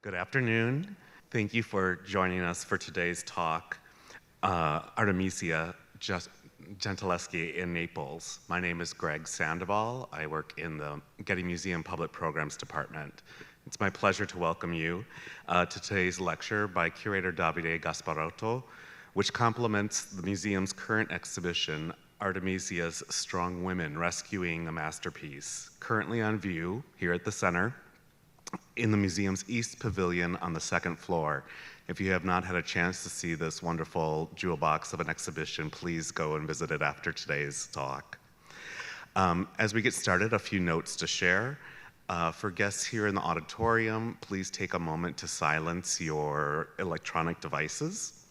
Good afternoon. Thank you for joining us for today's talk, Artemisia Gentileschi in Naples. My name is Greg Sandoval. I work in the Getty Museum Public Programs Department. It's my pleasure to welcome you to today's lecture by Curator Davide Gasparotto, which complements the museum's current exhibition, Artemisia's Strong Women, Rescuing a Masterpiece, currently on view here at the center in the museum's East Pavilion on the second floor. If you have not had a chance to see this wonderful jewel box of an exhibition, please go and visit it after today's talk. As we get started, a few notes to share. For guests here in the auditorium, please take a moment to silence your electronic devices.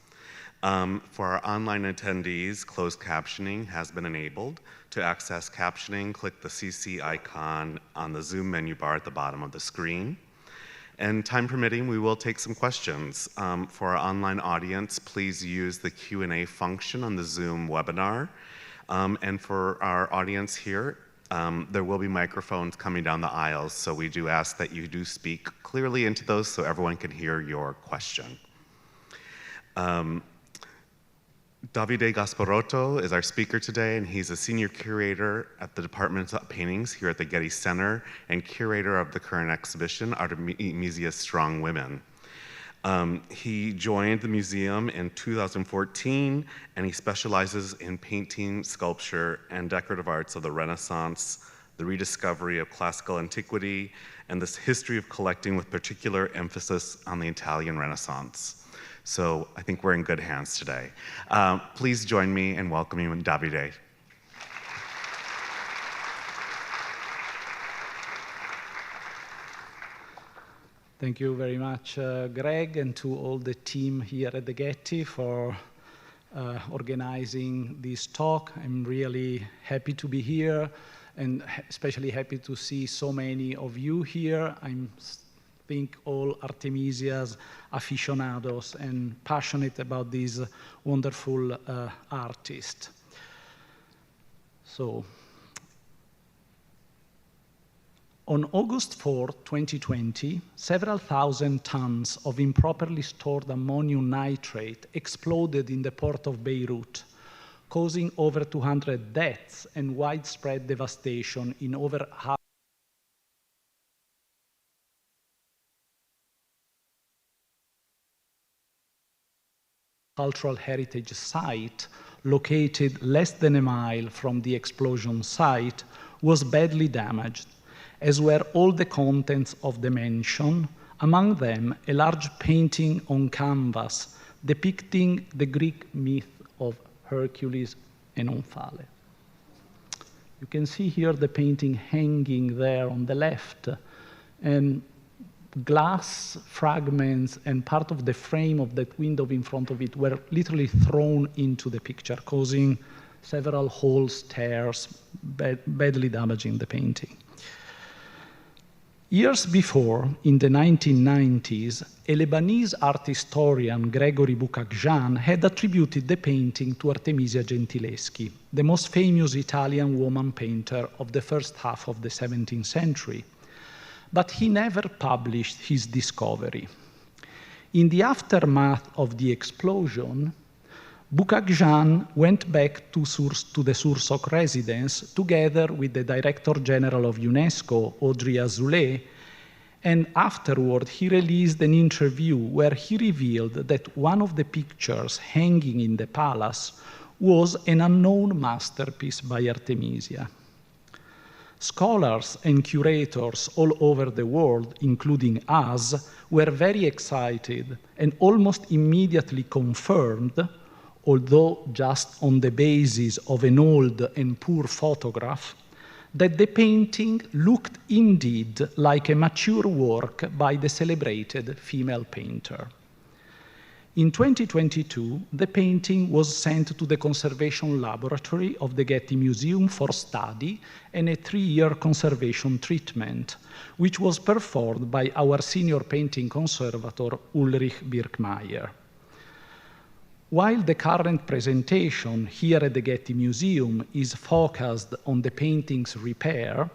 For our online attendees, closed captioning has been enabled. To access captioning, click the CC icon on the Zoom menu bar at the bottom of the screen. And time permitting, we will take some questions. For our online audience, please use the Q&A function on the Zoom webinar. And for our audience here, there will be microphones coming down the aisles, so we do ask that you do speak clearly into those so everyone can hear your question. Davide Gasparotto is our speaker today, and he's a senior curator at the Department of Paintings here at the Getty Center and curator of the current exhibition, Artemisia's Strong Women. He joined the museum in 2014, and he specializes in painting, sculpture, and decorative arts of the Renaissance, the rediscovery of classical antiquity, and this history of collecting with particular emphasis on the Italian Renaissance. So I think we're in good hands today. Please join me in welcoming Davide. Thank you very much, Greg, and to all the team here at the Getty for organizing this talk. I'm really happy to be here, and especially happy to see so many of you here. I think all Artemisia's aficionados and passionate about this wonderful artist. So, on August 4, 2020, several thousand tons of improperly stored ammonium nitrate exploded in the port of Beirut, causing over 200 deaths and widespread devastation in over half cultural heritage site located less than a mile from the explosion site was badly damaged, as were all the contents of the mansion, among them a large painting on canvas depicting the Greek myth of Hercules and Omphale. You can see here the painting hanging there on the left, and glass fragments and part of the frame of that window in front of it were literally thrown into the picture, causing several holes, tears, badly damaging the painting. Years before, in the 1990s, a Lebanese art historian, Gregory Boukakjan, had attributed the painting to Artemisia Gentileschi, the most famous Italian woman painter of the first half of the 17th century. But he never published his discovery. In the aftermath of the explosion, Boukakjan went back to the Sursok residence together with the Director General of UNESCO, Audrey Azoulay, and afterward he released an interview where he revealed that one of the pictures hanging in the palace was an unknown masterpiece by Artemisia. Scholars and curators all over the world, including us, were very excited and almost immediately confirmed, although just on the basis of an old and poor photograph, that the painting looked indeed like a mature work by the celebrated female painter. In 2022, the painting was sent to the conservation laboratory of the Getty Museum for study and a 3-year conservation treatment, which was performed by our senior painting conservator, Ulrich Birkmeier. While the current presentation here at the Getty Museum is focused on the painting's repair,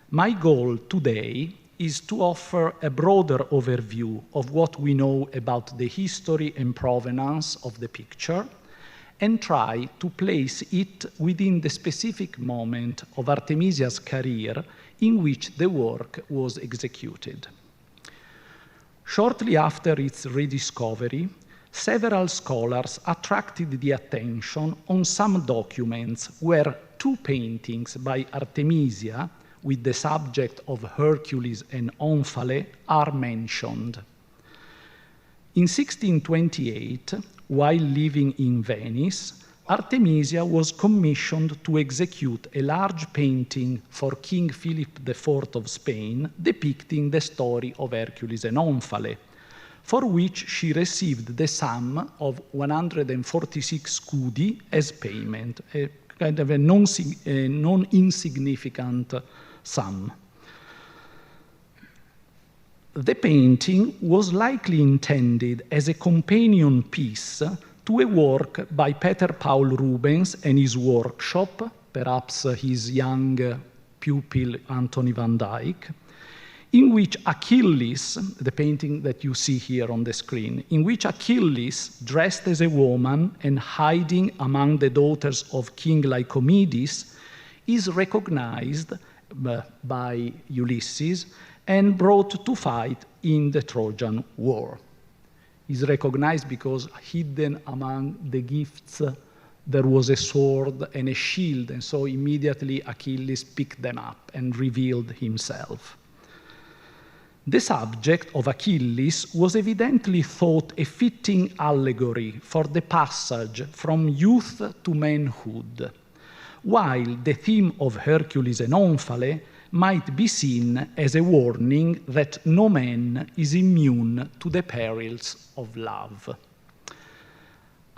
my goal today is to offer a broader overview of what we know about the history and provenance of the picture, and try to place it within the specific moment of Artemisia's career in which the work was executed. Shortly after its rediscovery, several scholars attracted the attention on some documents where two paintings by Artemisia with the subject of Hercules and Omphale are mentioned. In 1628, while living in Venice, Artemisia was commissioned to execute a large painting for King Philip IV of Spain depicting the story of Hercules and Omphale, for which she received the sum of 146 scudi as payment, a kind of a non-insignificant sum. The painting was likely intended as a companion piece to a work by Peter Paul Rubens and his workshop, perhaps his young pupil Anthony van Dyck, in which Achilles, the painting that you see here on the screen, in which Achilles, dressed as a woman and hiding among the daughters of King Lycomedes, is recognized by Ulysses and brought to fight in the Trojan War. He's recognized because hidden among the gifts there was a sword and a shield, and so immediately Achilles picked them up and revealed himself. The subject of Achilles was evidently thought a fitting allegory for the passage from youth to manhood, while the theme of Hercules and Omphale might be seen as a warning that no man is immune to the perils of love.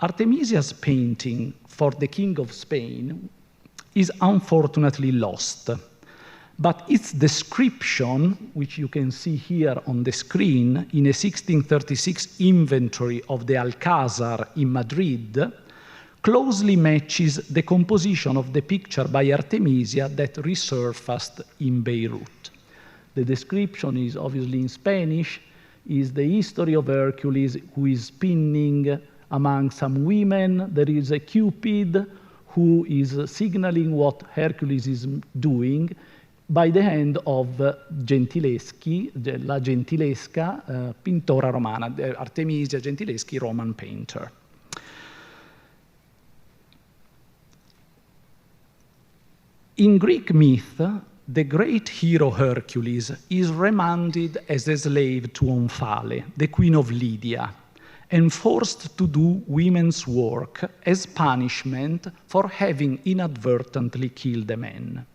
Artemisia's painting for the King of Spain is unfortunately lost, but its description, which you can see here on the screen in a 1636 inventory of the Alcázar in Madrid, closely matches the composition of the picture by Artemisia that resurfaced in Beirut. The description is obviously in Spanish, is the history of Hercules who is spinning among some women. There is a Cupid who is signaling what Hercules is doing by the hand of Gentileschi, la Gentilesca, pintora romana, Artemisia Gentileschi, Roman painter. In Greek myth, the great hero Hercules is remanded as a slave to Omphale, the queen of Lydia, and forced to do women's work as punishment for having inadvertently killed a man.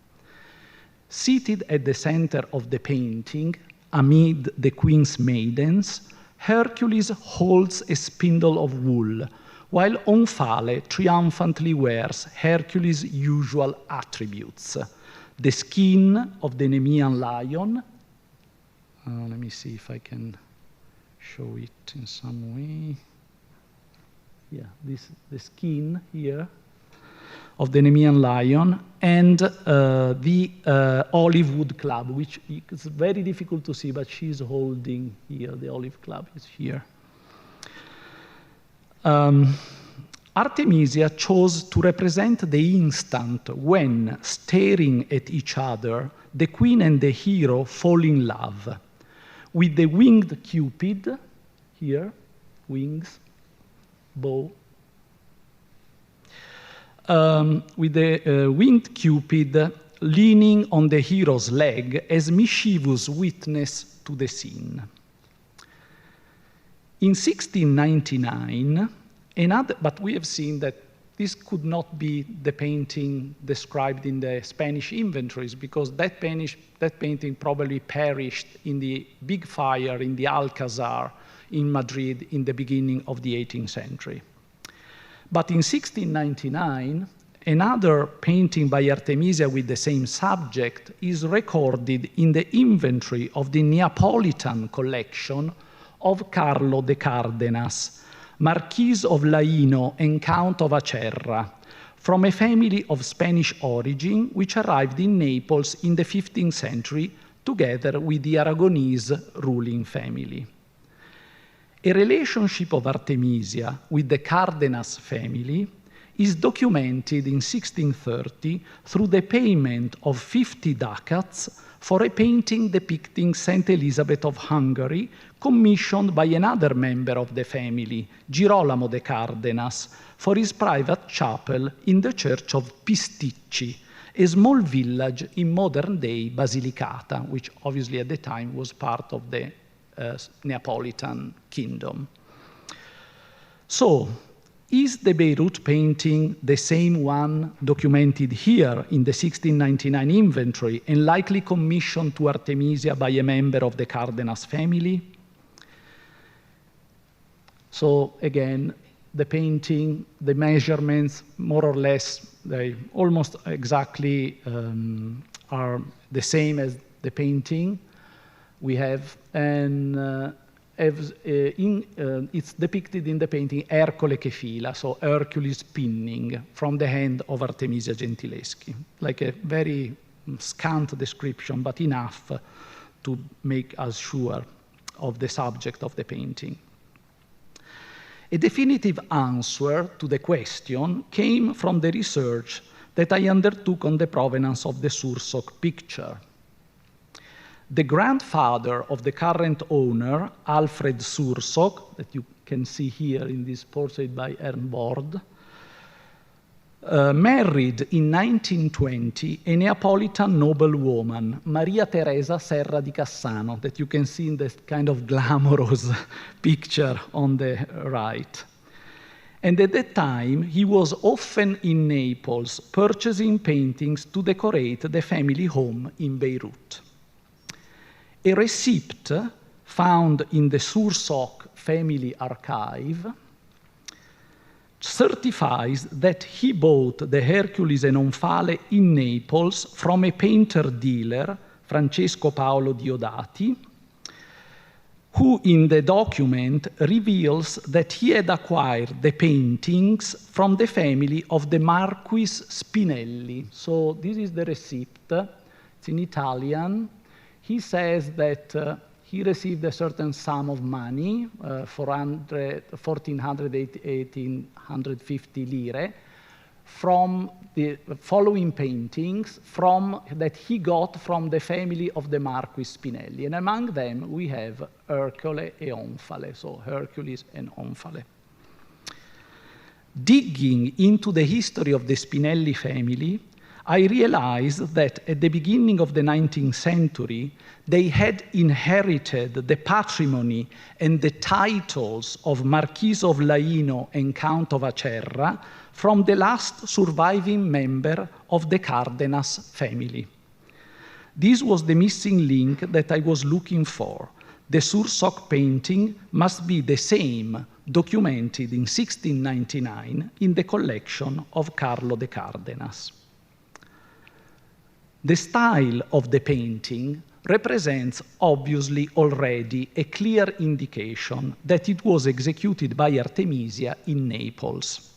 Seated at the center of the painting, amid the queen's maidens, Hercules holds a spindle of wool, while Omphale triumphantly wears Hercules' usual attributes, the skin of the Nemean lion. Let me see if I can show it in some way. Yeah, the skin here of the Nemean lion, and the olive wood club, which is very difficult to see, but she's holding here. The olive club is here. Artemisia chose to represent the instant when, staring at each other, the queen and the hero fall in love, with the winged Cupid, here, wings, bow, with the winged Cupid leaning on the hero's leg as mischievous witness to the scene. In 1699, but we have seen that this could not be the painting described in the Spanish inventories, because that painting probably perished in the big fire in the Alcázar in Madrid in the beginning of the 18th century. But in 1699, another painting by Artemisia with the same subject is recorded in the inventory of the Neapolitan collection of Carlo de Cardenas, Marquis of Laino and Count of Acerra, from a family of Spanish origin which arrived in Naples in the 15th century together with the Aragonese ruling family. A relationship of Artemisia with the Cardenas family is documented in 1630 through the payment of 50 ducats for a painting depicting Saint Elizabeth of Hungary, commissioned by another member of the family, Girolamo de Cardenas, for his private chapel in the church of Pisticci, a small village in modern-day Basilicata, which obviously at the time was part of the Neapolitan kingdom. So, is the Beirut painting the same one documented here in the 1699 inventory and likely commissioned to Artemisia by a member of the Cardenas family? So again, the painting, the measurements, more or less, they almost exactly are the same as the painting we have, and it's depicted in the painting Ercole che fila, so Hercules spinning from the hand of Artemisia Gentileschi. Like a very scant description, but enough to make us sure of the subject of the painting. A definitive answer to the question came from the research that I undertook on the provenance of the Sursock picture. The grandfather of the current owner, Alfred Sursock, that you can see here in this portrait by Ern Bord, married in 1920 a Neapolitan noblewoman, Maria Teresa Serra di Cassano, that you can see in this kind of glamorous picture on the right. And at that time, he was often in Naples purchasing paintings to decorate the family home in Beirut. A receipt found in the Sursock family archive certifies that he bought the Hercules and Omphale in Naples from a painter dealer, Francesco Paolo Diodati, who in the document reveals that he had acquired the paintings from the family of the Marquis Spinelli. So this is the receipt. It's in Italian. He says that he received a certain sum of money, 1,450 lire, from the following paintings that he got from the family of the Marquis Spinelli. And among them, we have Hercule and Omphale, so Hercules and Omphale. Digging into the history of the Spinelli family, I realized that at the beginning of the 19th century, they had inherited the patrimony and the titles of Marquis of Laino and Count of Acerra from the last surviving member of the Cardenas family. This was the missing link that I was looking for. The Sursock painting must be the same documented in 1699 in the collection of Carlo de Cardenas. The style of the painting represents obviously already a clear indication that it was executed by Artemisia in Naples.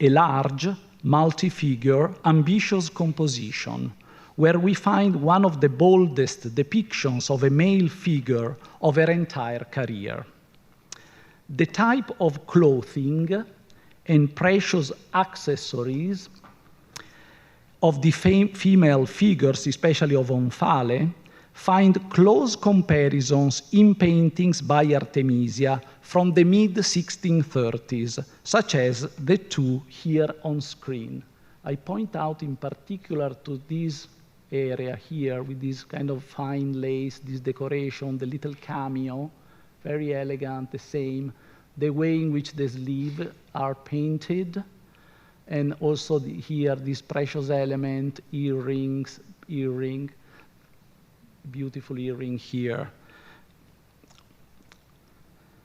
A large, multi-figure, ambitious composition, where we find one of the boldest depictions of a male figure of her entire career. The type of clothing and precious accessories of the female figures, especially of Omphale, find close comparisons in paintings by Artemisia from the mid-1630s, such as the two here on screen. I point out in particular to this area here with this kind of fine lace, this decoration, the little cameo, very elegant, the same, the way in which the sleeves are painted, and also here this precious element, earring, beautiful earring here.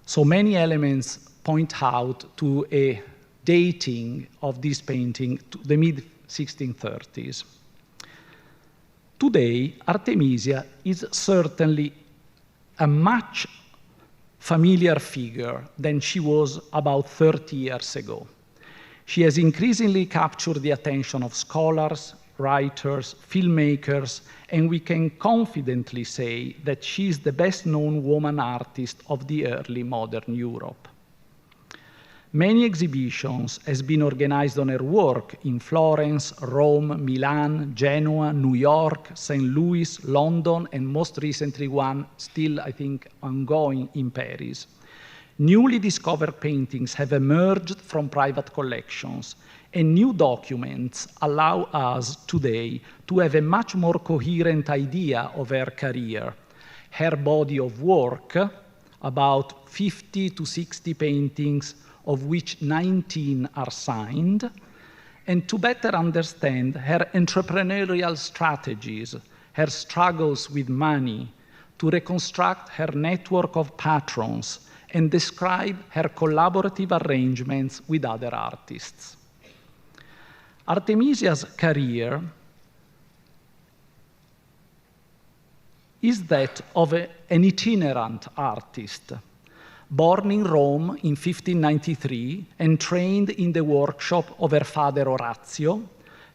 So many elements point out to a dating of this painting to the mid-1630s. Today, Artemisia is certainly a much familiar figure than she was about 30 years ago. She has increasingly captured the attention of scholars, writers, filmmakers, and we can confidently say that she is the best-known woman artist of the early modern Europe. Many exhibitions has been organized on her work in Florence, Rome, Milan, Genoa, New York, St. Louis, London, and most recently one still, I think, ongoing in Paris. Newly discovered paintings have emerged from private collections, and new documents allow us today to have a much more coherent idea of her career. Her body of work, about 50 to 60 paintings, of which 19 are signed, and to better understand her entrepreneurial strategies, her struggles with money, to reconstruct her network of patrons, and describe her collaborative arrangements with other artists. Artemisia's career is that of an itinerant artist. Born in Rome in 1593 and trained in the workshop of her father Orazio,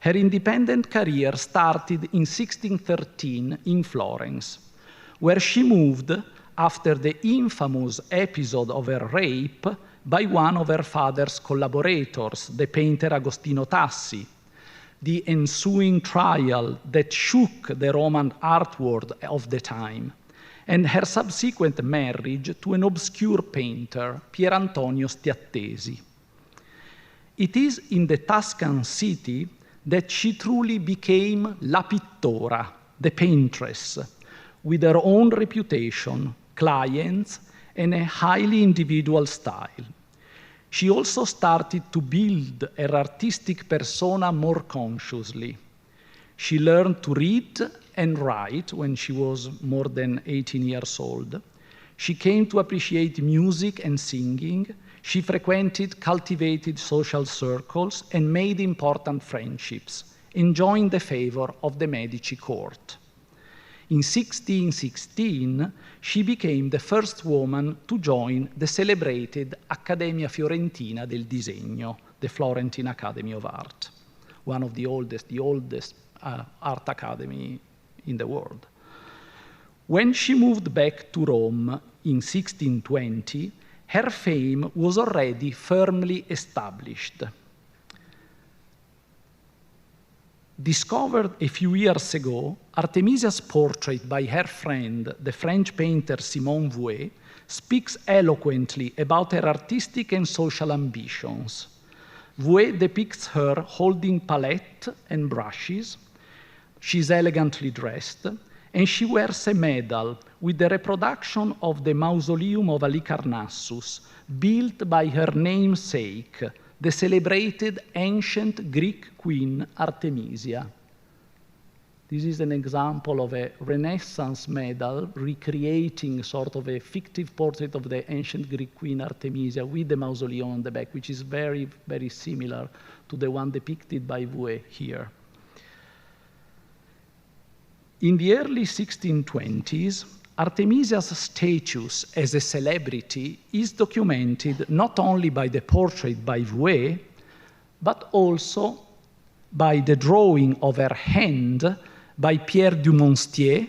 her independent career started in 1613 in Florence, where she moved after the infamous episode of her rape by one of her father's collaborators, the painter Agostino Tassi, the ensuing trial that shook the Roman art world of the time, and her subsequent marriage to an obscure painter, Pier Antonio Stiattesi. It is in the Tuscan city that she truly became la pittora, the paintress, with her own reputation, clients, and a highly individual style. She also started to build her artistic persona more consciously. She learned to read and write when she was more than 18 years old. She came to appreciate music and singing. She frequented cultivated social circles and made important friendships, enjoying the favor of the Medici court. In 1616, she became the first woman to join the celebrated Accademia Fiorentina del Disegno, the Florentine Academy of Art, one of the oldest art academy in the world. When she moved back to Rome in 1620, her fame was already firmly established. Discovered a few years ago, Artemisia's portrait by her friend, the French painter Simone Vouet, speaks eloquently about her artistic and social ambitions. Vouet depicts her holding palette and brushes. She's elegantly dressed, and she wears a medal with the reproduction of the mausoleum of Halicarnassus, built by her namesake, the celebrated ancient Greek queen Artemisia. This is an example of a Renaissance medal recreating sort of a fictive portrait of the ancient Greek queen Artemisia with the mausoleum on the back, which is very, very similar to the one depicted by Vouet here. In the early 1620s, Artemisia's status as a celebrity is documented not only by the portrait by Vouet, but also by the drawing of her hand by Pierre Dumonstier,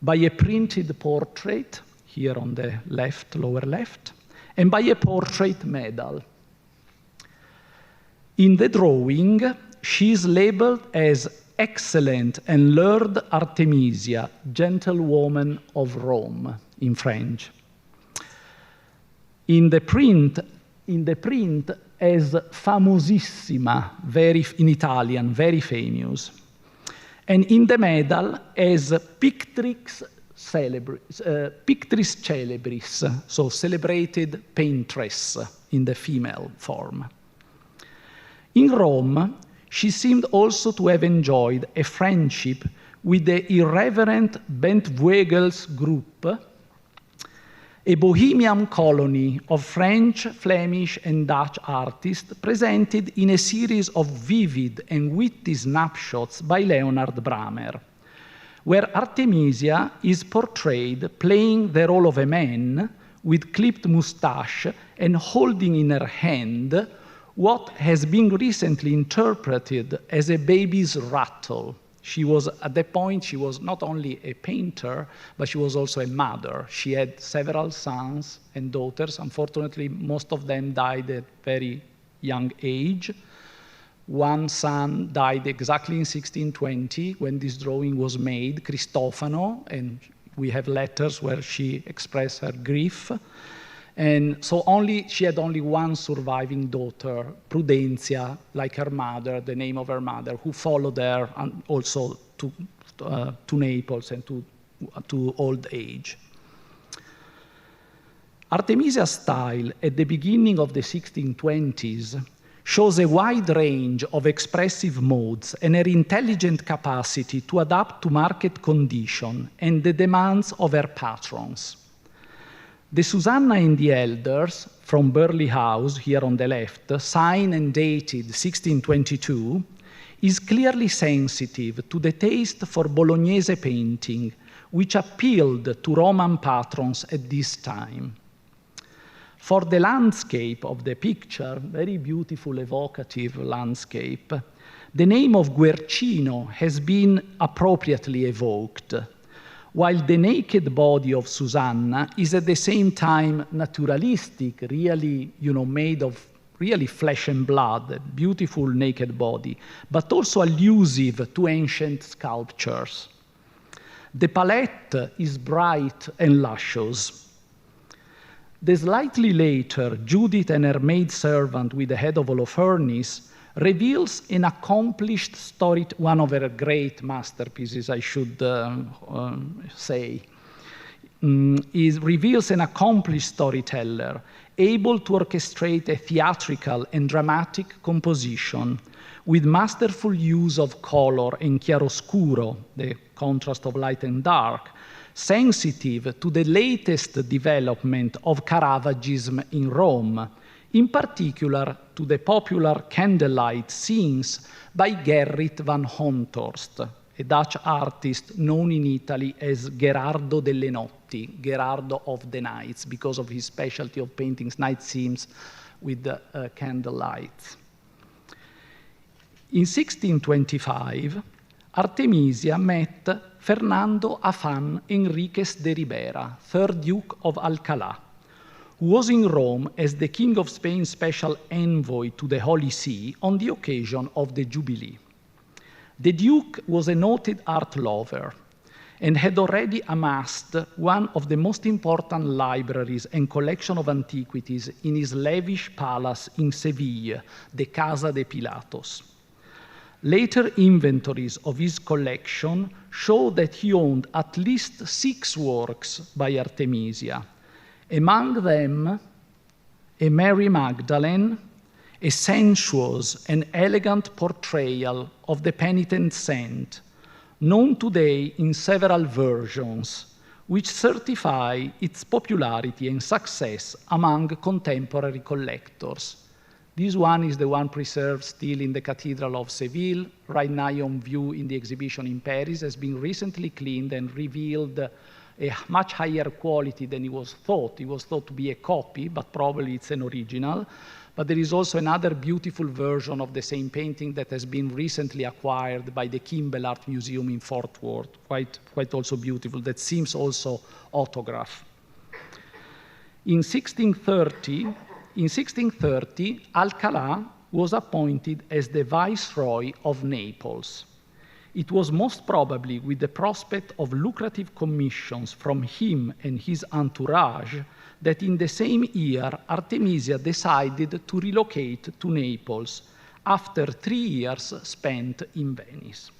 by a printed portrait, here on the left, lower left, and by a portrait medal. In the drawing, she is labeled as excellent and learned Artemisia, gentlewoman of Rome, in French. In the print as famosissima, in Italian, very famous. And in the medal as pictrix celebris, so celebrated paintress in the female form. In Rome, she seemed also to have enjoyed a friendship with the irreverent Bentvueghels group, a bohemian colony of French, Flemish, and Dutch artists presented in a series of vivid and witty snapshots by Leonard Bramer, where Artemisia is portrayed playing the role of a man with clipped mustache and holding in her hand what has been recently interpreted as a baby's rattle. She was, at that point, she was not only a painter, but she was also a mother. She had several sons and daughters. Unfortunately, most of them died at very young age. One son died exactly in 1620 when this drawing was made, Cristofano, and we have letters where she expressed her grief. And so she had only one surviving daughter, Prudencia, like her mother, the name of her mother, who followed her and also to Naples and to old age. Artemisia's style at the beginning of the 1620s shows a wide range of expressive modes and her intelligent capacity to adapt to market condition and the demands of her patrons. The Susanna and the Elders from Burley House, here on the left, signed and dated 1622, is clearly sensitive to the taste for Bolognese painting, which appealed to Roman patrons at this time. For the landscape of the picture, very beautiful, evocative landscape, the name of Guercino has been appropriately evoked, while the naked body of Susanna is at the same time naturalistic, really, made of really flesh and blood, a beautiful naked body, but also allusive to ancient sculptures. The palette is bright and luscious. The slightly later Judith and her maidservant with the head of Holofernes reveals an accomplished story, one of her great masterpieces, I should say, reveals an accomplished storyteller, able to orchestrate a theatrical and dramatic composition with masterful use of color and chiaroscuro, the contrast of light and dark, sensitive to the latest development of Caravagism in Rome, in particular to the popular candlelight scenes by Gerrit van Honthorst, a Dutch artist known in Italy as Gherardo delle Notti, Gherardo of the Nights, because of his specialty of painting night scenes with candlelight. In 1625, Artemisia met Fernando Afán Enríquez de Ribera, 3rd Duke of Alcalá, who was in Rome as the King of Spain's special envoy to the Holy See on the occasion of the Jubilee. The Duke was a noted art lover and had already amassed one of the most important libraries and collection of antiquities in his lavish palace in Seville, the Casa de Pilatos. Later inventories of his collection show that he owned at least 6 works by Artemisia, among them a Mary Magdalene, a sensuous and elegant portrayal of the penitent saint, known today in several versions, which certify its popularity and success among contemporary collectors. This one is the one preserved still in the Cathedral of Seville, right now on view in the exhibition in Paris, has been recently cleaned and revealed a much higher quality than it was thought. It was thought to be a copy, but probably it's an original. But there is also another beautiful version of the same painting that has been recently acquired by the Kimbell Art Museum in Fort Worth, quite also beautiful, that seems also autograph. In 1630, Alcalá was appointed as the Viceroy of Naples. It was most probably with the prospect of lucrative commissions from him and his entourage that in the same year Artemisia decided to relocate to Naples after 3 years spent in Venice.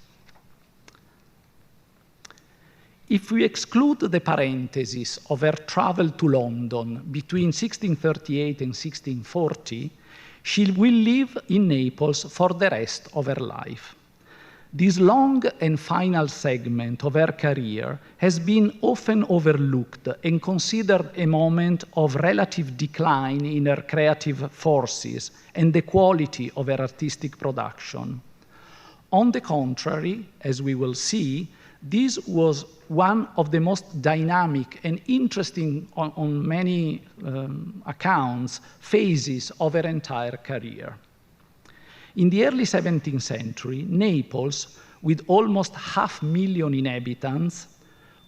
If we exclude the parentheses of her travel to London between 1638 and 1640, she will live in Naples for the rest of her life. This long and final segment of her career has been often overlooked and considered a moment of relative decline in her creative forces and the quality of her artistic production. On the contrary, as we will see, this was one of the most dynamic and interesting, on many accounts, phases of her entire career. In the early 17th century, Naples, with almost 500,000 inhabitants,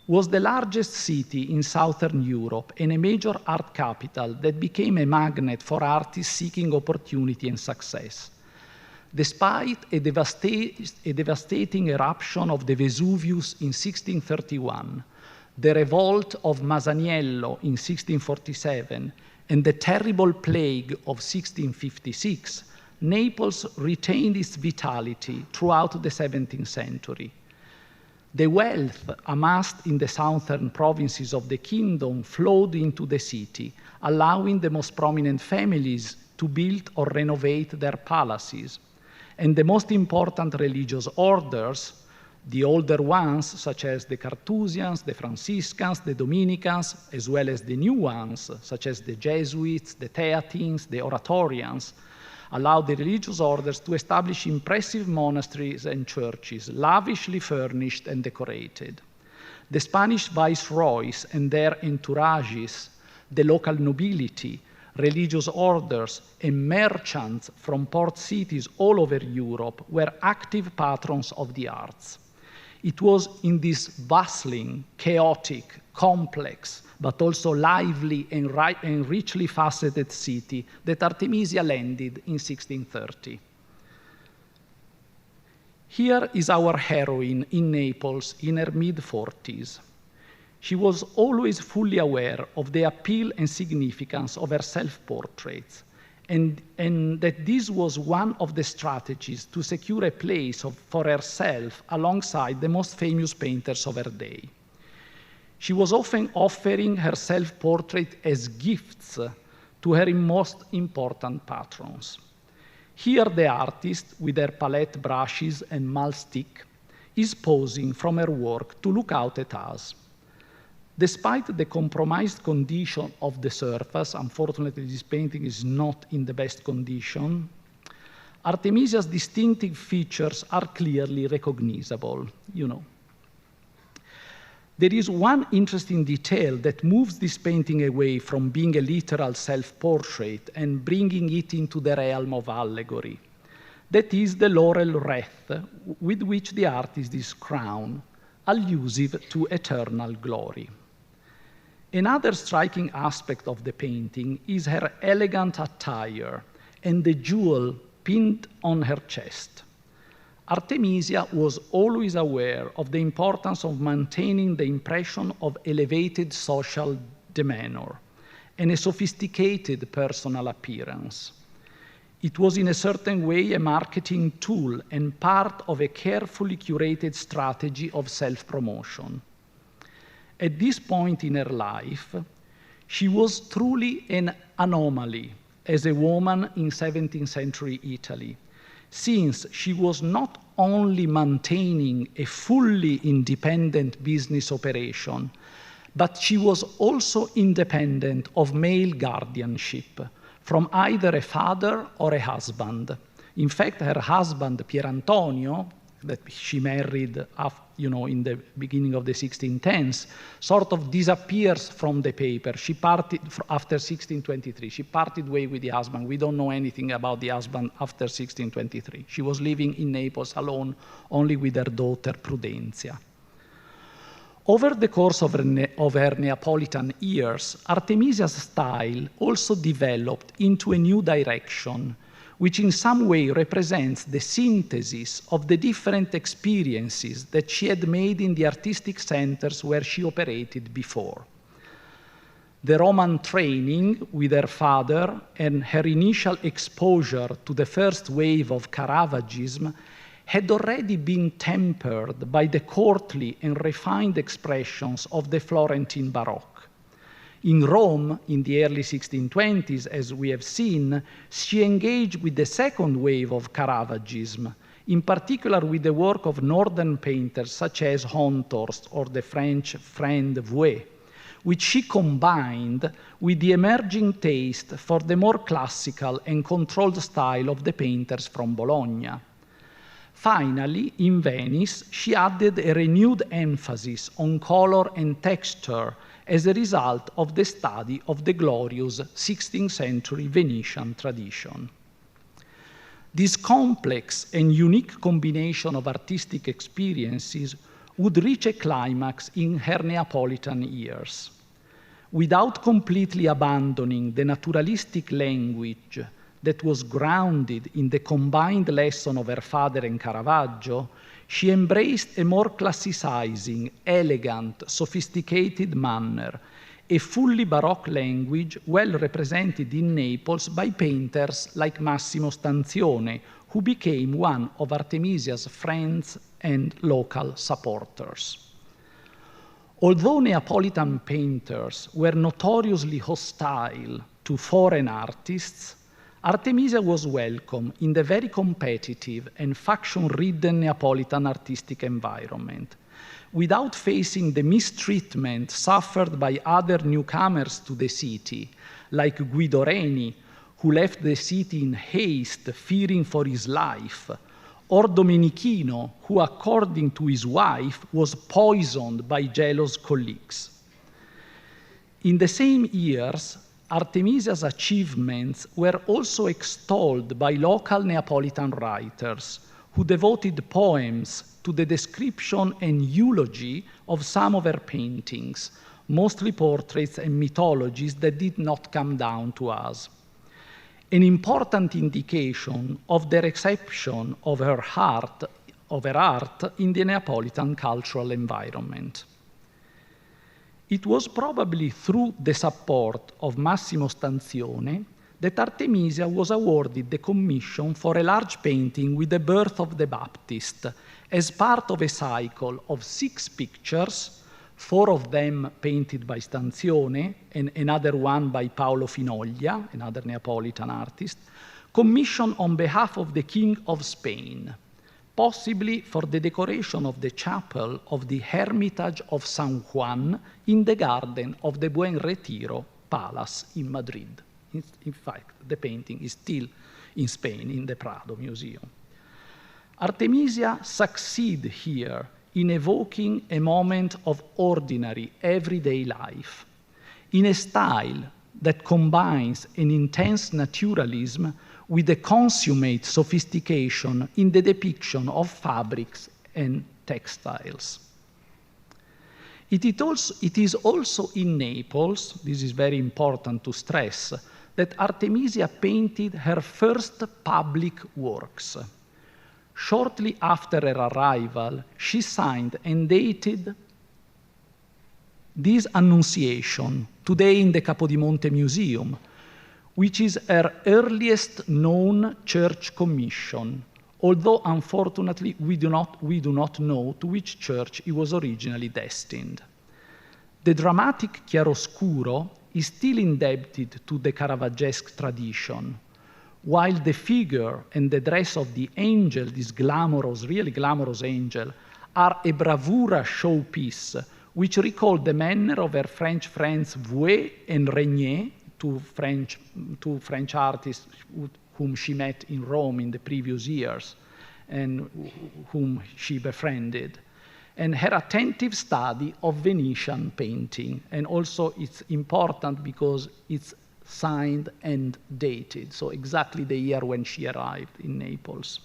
was the largest city in southern Europe and a major art capital that became a magnet for artists seeking opportunity and success. Despite a devastating eruption of the Vesuvius in 1631, the revolt of Masaniello in 1647, and the terrible plague of 1656, Naples retained its vitality throughout the 17th century. The wealth amassed in the southern provinces of the kingdom flowed into the city, allowing the most prominent families to build or renovate their palaces. And the most important religious orders, the older ones, such as the Carthusians, the Franciscans, the Dominicans, as well as the new ones, such as the Jesuits, the Theatines, the Oratorians, allowed the religious orders to establish impressive monasteries and churches, lavishly furnished and decorated. The Spanish viceroys and their entourages, the local nobility, religious orders, and merchants from port cities all over Europe were active patrons of the arts. It was in this bustling, chaotic, complex, but also lively and richly faceted city that Artemisia landed in 1630. Here is our heroine in Naples in her mid-40s. She was always fully aware of the appeal and significance of her self-portraits, and that this was one of the strategies to secure a place for herself alongside the most famous painters of her day. She was often offering her self-portrait as gifts to her most important patrons. Here the artist, with her palette brushes and mahl stick, is posing from her work to look out at us. Despite the compromised condition of the surface, unfortunately this painting is not in the best condition, Artemisia's distinctive features are clearly recognizable, There is one interesting detail that moves this painting away from being a literal self-portrait and bringing it into the realm of allegory. That is the laurel wreath with which the artist is crowned, allusive to eternal glory. Another striking aspect of the painting is her elegant attire and the jewel pinned on her chest. Artemisia was always aware of the importance of maintaining the impression of elevated social demeanor and a sophisticated personal appearance. It was in a certain way a marketing tool and part of a carefully curated strategy of self-promotion. At this point in her life, she was truly an anomaly as a woman in 17th century Italy, since she was not only maintaining a fully independent business operation, but she was also independent of male guardianship from either a father or a husband. In fact, her husband, Pier Antonio, that she married in the beginning of the 1610s, sort of disappears from the paper. She parted after 1623. She parted way with the husband. We don't know anything about the husband after 1623. She was living in Naples alone, only with her daughter Prudencia. Over the course of her Neapolitan years, Artemisia's style also developed into a new direction, which in some way represents the synthesis of the different experiences that she had made in the artistic centers where she operated before. The Roman training with her father and her initial exposure to the first wave of Caravagism had already been tempered by the courtly and refined expressions of the Florentine Baroque. In Rome, in the early 1620s, as we have seen, she engaged with the second wave of Caravagism, in particular with the work of northern painters such as Honthorst or the French friend Vouet, which she combined with the emerging taste for the more classical and controlled style of the painters from Bologna. Finally, in Venice, she added a renewed emphasis on color and texture as a result of the study of the glorious 16th century Venetian tradition. This complex and unique combination of artistic experiences would reach a climax in her Neapolitan years. Without completely abandoning the naturalistic language that was grounded in the combined lesson of her father and Caravaggio, she embraced a more classicizing, elegant, sophisticated manner, a fully Baroque language well represented in Naples by painters like Massimo Stanzione, who became one of Artemisia's friends and local supporters. Although Neapolitan painters were notoriously hostile to foreign artists, Artemisia was welcome in the very competitive and faction-ridden Neapolitan artistic environment. Without facing the mistreatment suffered by other newcomers to the city, like Guido Reni, who left the city in haste, fearing for his life, or Domenichino, who, according to his wife, was poisoned by jealous colleagues. In the same years, Artemisia's achievements were also extolled by local Neapolitan writers, who devoted poems to the description and eulogy of some of her paintings, mostly portraits and mythologies that did not come down to us. An important indication of the reception of her art in the Neapolitan cultural environment. It was probably through the support of Massimo Stanzione that Artemisia was awarded the commission for a large painting with the birth of the Baptist as part of a cycle of 6 pictures, 4 of them painted by Stanzione and another one by Paolo Finoglia, another Neapolitan artist, commissioned on behalf of the King of Spain, possibly for the decoration of the chapel of the Hermitage of San Juan in the garden of the Buen Retiro Palace in Madrid. In fact, the painting is still in Spain, in the Prado Museum. Artemisia succeeded here in evoking a moment of ordinary, everyday life, in a style that combines an intense naturalism with a consummate sophistication in the depiction of fabrics and textiles. It is also in Naples, this is very important to stress, that Artemisia painted her first public works. Shortly after her arrival, she signed and dated this Annunciation, today in the Capodimonte Museum, which is her earliest known church commission, although unfortunately we do not know to which church it was originally destined. The dramatic chiaroscuro is still indebted to the Caravaggesque tradition, while the figure and the dress of the angel, this glamorous, really glamorous angel, are a bravura showpiece which recall the manner of her French friends Vouet and Regnier, two French artists whom she met in Rome in the previous years and whom she befriended, and her attentive study of Venetian painting. And also it's important because it's signed and dated, so exactly the year when she arrived in Naples.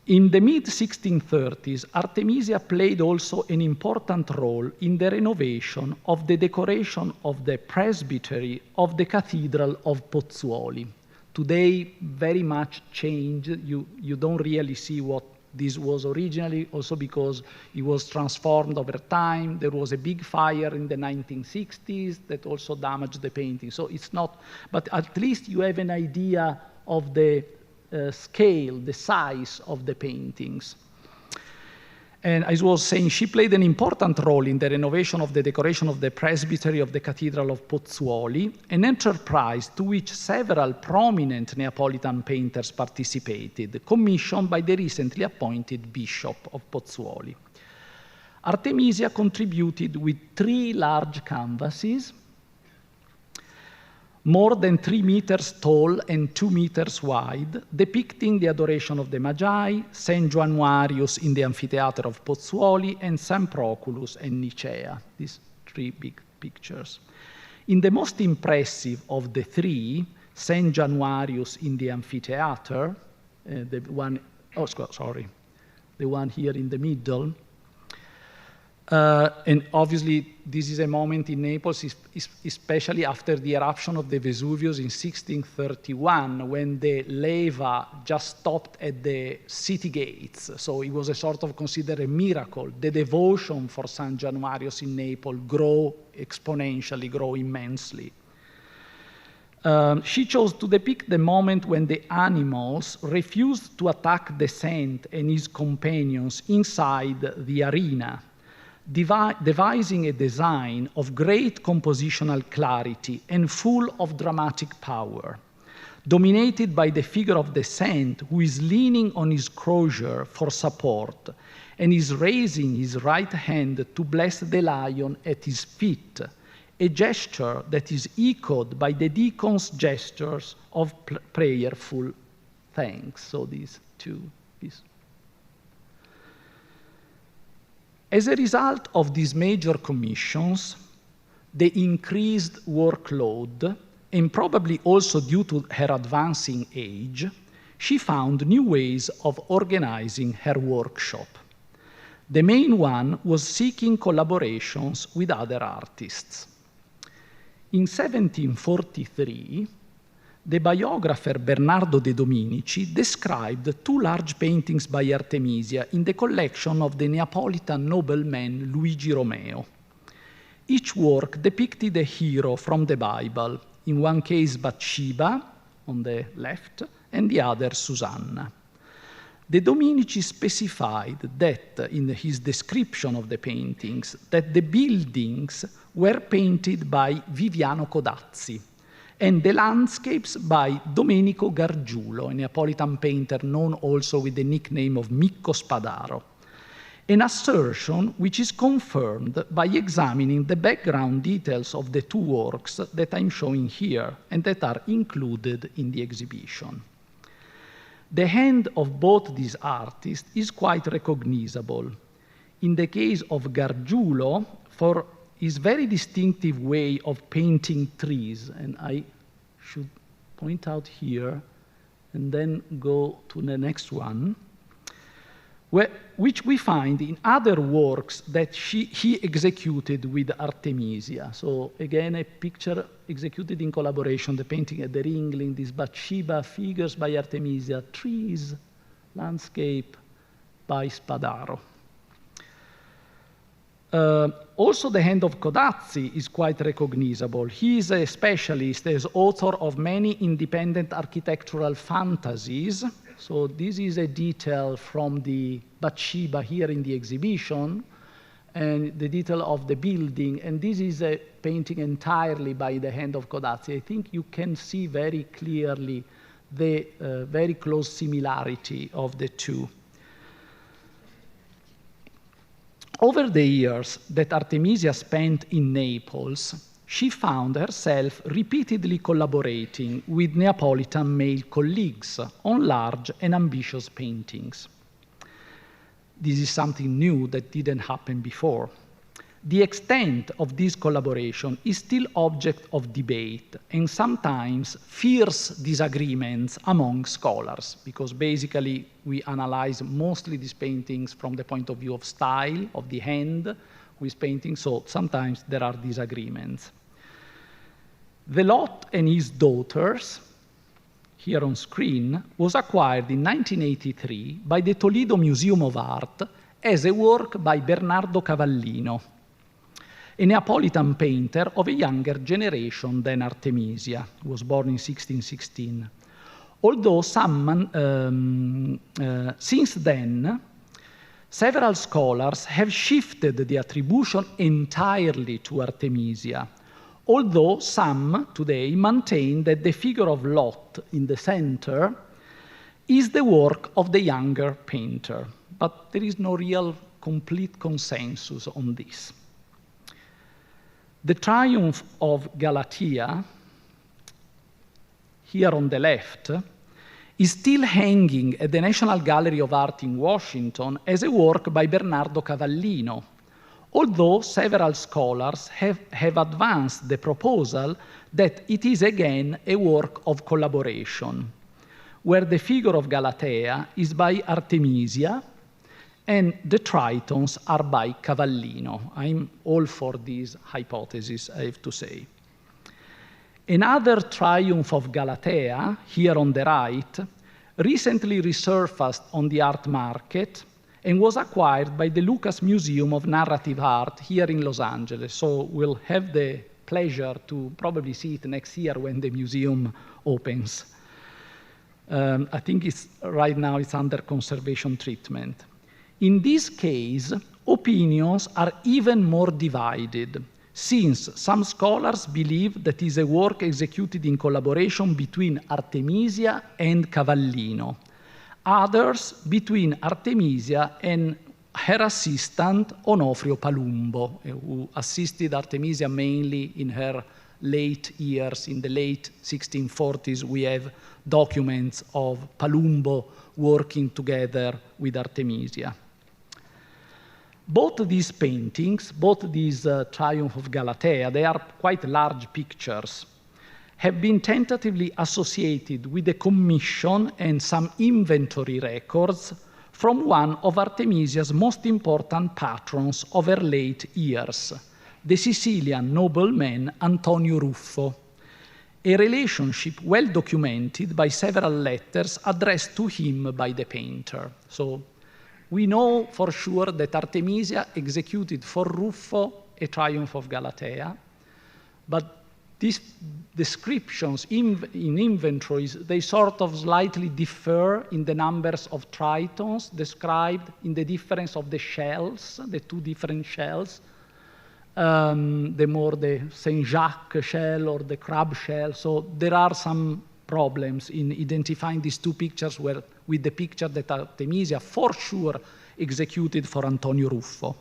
In the mid-1630s, Artemisia played also an important role in the renovation of the decoration of the presbytery of the Cathedral of Pozzuoli. Today, very much changed. You don't really see what this was originally, also because it was transformed over time. There was a big fire in the 1960s that also damaged the painting. So it's not, but at least you have an idea of the scale, the size of the paintings. And as I was saying, she played an important role in the renovation of the decoration of the presbytery of the Cathedral of Pozzuoli, an enterprise to which several prominent Neapolitan painters participated, commissioned by the recently appointed Bishop of Pozzuoli. Artemisia contributed with 3 large canvases, more than 3 meters tall and 2 meters wide, depicting the Adoration of the Magi, St. Januarius in the Amphitheater of Pozzuoli, and St. Proculus and Nicea, these 3 big pictures. In the most impressive of the 3, St. Januarius in the amphitheater, the one here in the middle. And obviously, this is a moment in Naples, especially after the eruption of the Vesuvius in 1631, when the lava just stopped at the city gates. So it was a sort of considered a miracle. The devotion for San Januarius in Naples grew exponentially, grew immensely. She chose to depict the moment when the animals refused to attack the saint and his companions inside the arena, devising a design of great compositional clarity and full of dramatic power, dominated by the figure of the saint who is leaning on his crosier for support and is raising his right hand to bless the lion at his feet, a gesture that is echoed by the deacon's gestures of prayerful thanks. So these two pieces. As a result of these major commissions, the increased workload, and probably also due to her advancing age, she found new ways of organizing her workshop. The main one was seeking collaborations with other artists. In 1743, the biographer Bernardo de Dominici described two large paintings by Artemisia in the collection of the Neapolitan nobleman Luigi Romeo. Each work depicted a hero from the Bible, in one case Bathsheba, on the left, and the other Susanna. De Dominici specified that, in his description of the paintings, that the buildings were painted by Viviano Codazzi, and the landscapes by Domenico Gargiulo, a Neapolitan painter known also with the nickname of Micco Spadaro, an assertion which is confirmed by examining the background details of the two works that I'm showing here and that are included in the exhibition. The hand of both these artists is quite recognizable. In the case of Gargiulo, for his very distinctive way of painting trees, and I should point out here and then go to the next one, which we find in other works that he executed with Artemisia. So again, a picture executed in collaboration, the painting at the Ringling, these Bathsheba figures by Artemisia, trees, landscape by Spadaro. Also, the hand of Codazzi is quite recognizable. He is a specialist as author of many independent architectural fantasies. So this is a detail from the Bathsheba here in the exhibition, and the detail of the building. And this is a painting entirely by the hand of Codazzi. I think you can see very clearly the very close similarity of the two. Over the years that Artemisia spent in Naples, she found herself repeatedly collaborating with Neapolitan male colleagues on large and ambitious paintings. This is something new that didn't happen before. The extent of this collaboration is still object of debate and sometimes fierce disagreements among scholars, because basically we analyze mostly these paintings from the point of view of style, of the hand who is painting, so sometimes there are disagreements. The lot and his daughters, here on screen, was acquired in 1983 by the Toledo Museum of Art as a work by Bernardo Cavallino, a Neapolitan painter of a younger generation than Artemisia, who was born in 1616. Although since then, several scholars have shifted the attribution entirely to Artemisia, although some today maintain that the figure of Lot in the center is the work of the younger painter, but there is no real complete consensus on this. The triumph of Galatea, here on the left, is still hanging at the National Gallery of Art in Washington as a work by Bernardo Cavallino, although several scholars have advanced the proposal that it is again a work of collaboration, where the figure of Galatea is by Artemisia and the Tritons are by Cavallino. I'm all for these hypotheses, I have to say. Another triumph of Galatea, here on the right, recently resurfaced on the art market and was acquired by the Lucas Museum of Narrative Art here in Los Angeles. So we'll have the pleasure to probably see it next year when the museum opens. I think right now it's under conservation treatment. In this case, opinions are even more divided, since some scholars believe that it is a work executed in collaboration between Artemisia and Cavallino, others between Artemisia and her assistant Onofrio Palumbo, who assisted Artemisia mainly in her late years. In the late 1640s, we have documents of Palumbo working together with Artemisia. Both these paintings, both these Triumph of Galatea, they are quite large pictures, have been tentatively associated with a commission and some inventory records from one of Artemisia's most important patrons of her late years, the Sicilian nobleman Antonio Ruffo, a relationship well documented by several letters addressed to him by the painter. So we know for sure that Artemisia executed for Ruffo a Triumph of Galatea, but these descriptions in inventories, they sort of slightly differ in the numbers of tritons described, in the difference of the shells, the two different shells, the Saint Jacques shell or the crab shell. So there are some problems in identifying these two pictures with the picture that Artemisia for sure executed for Antonio Ruffo.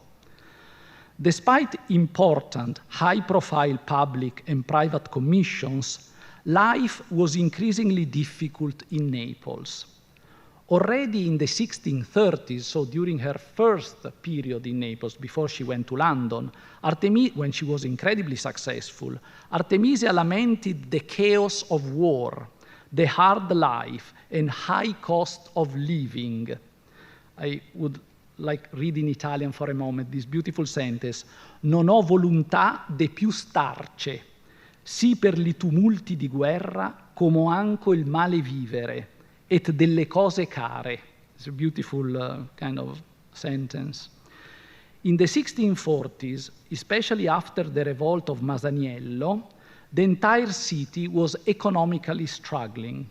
Despite important, high-profile public and private commissions, life was increasingly difficult in Naples. Already in the 1630s, so during her first period in Naples, before she went to London, when she was incredibly successful, Artemisia lamented the chaos of war, the hard life, and high cost of living. I would like read in Italian for a moment this beautiful sentence: non ho volontà de più starce, sì per li tumulti di guerra, come anco il male vivere, et delle cose care. It's a beautiful kind of sentence. In the 1640s, especially after the revolt of Masaniello, the entire city was economically struggling.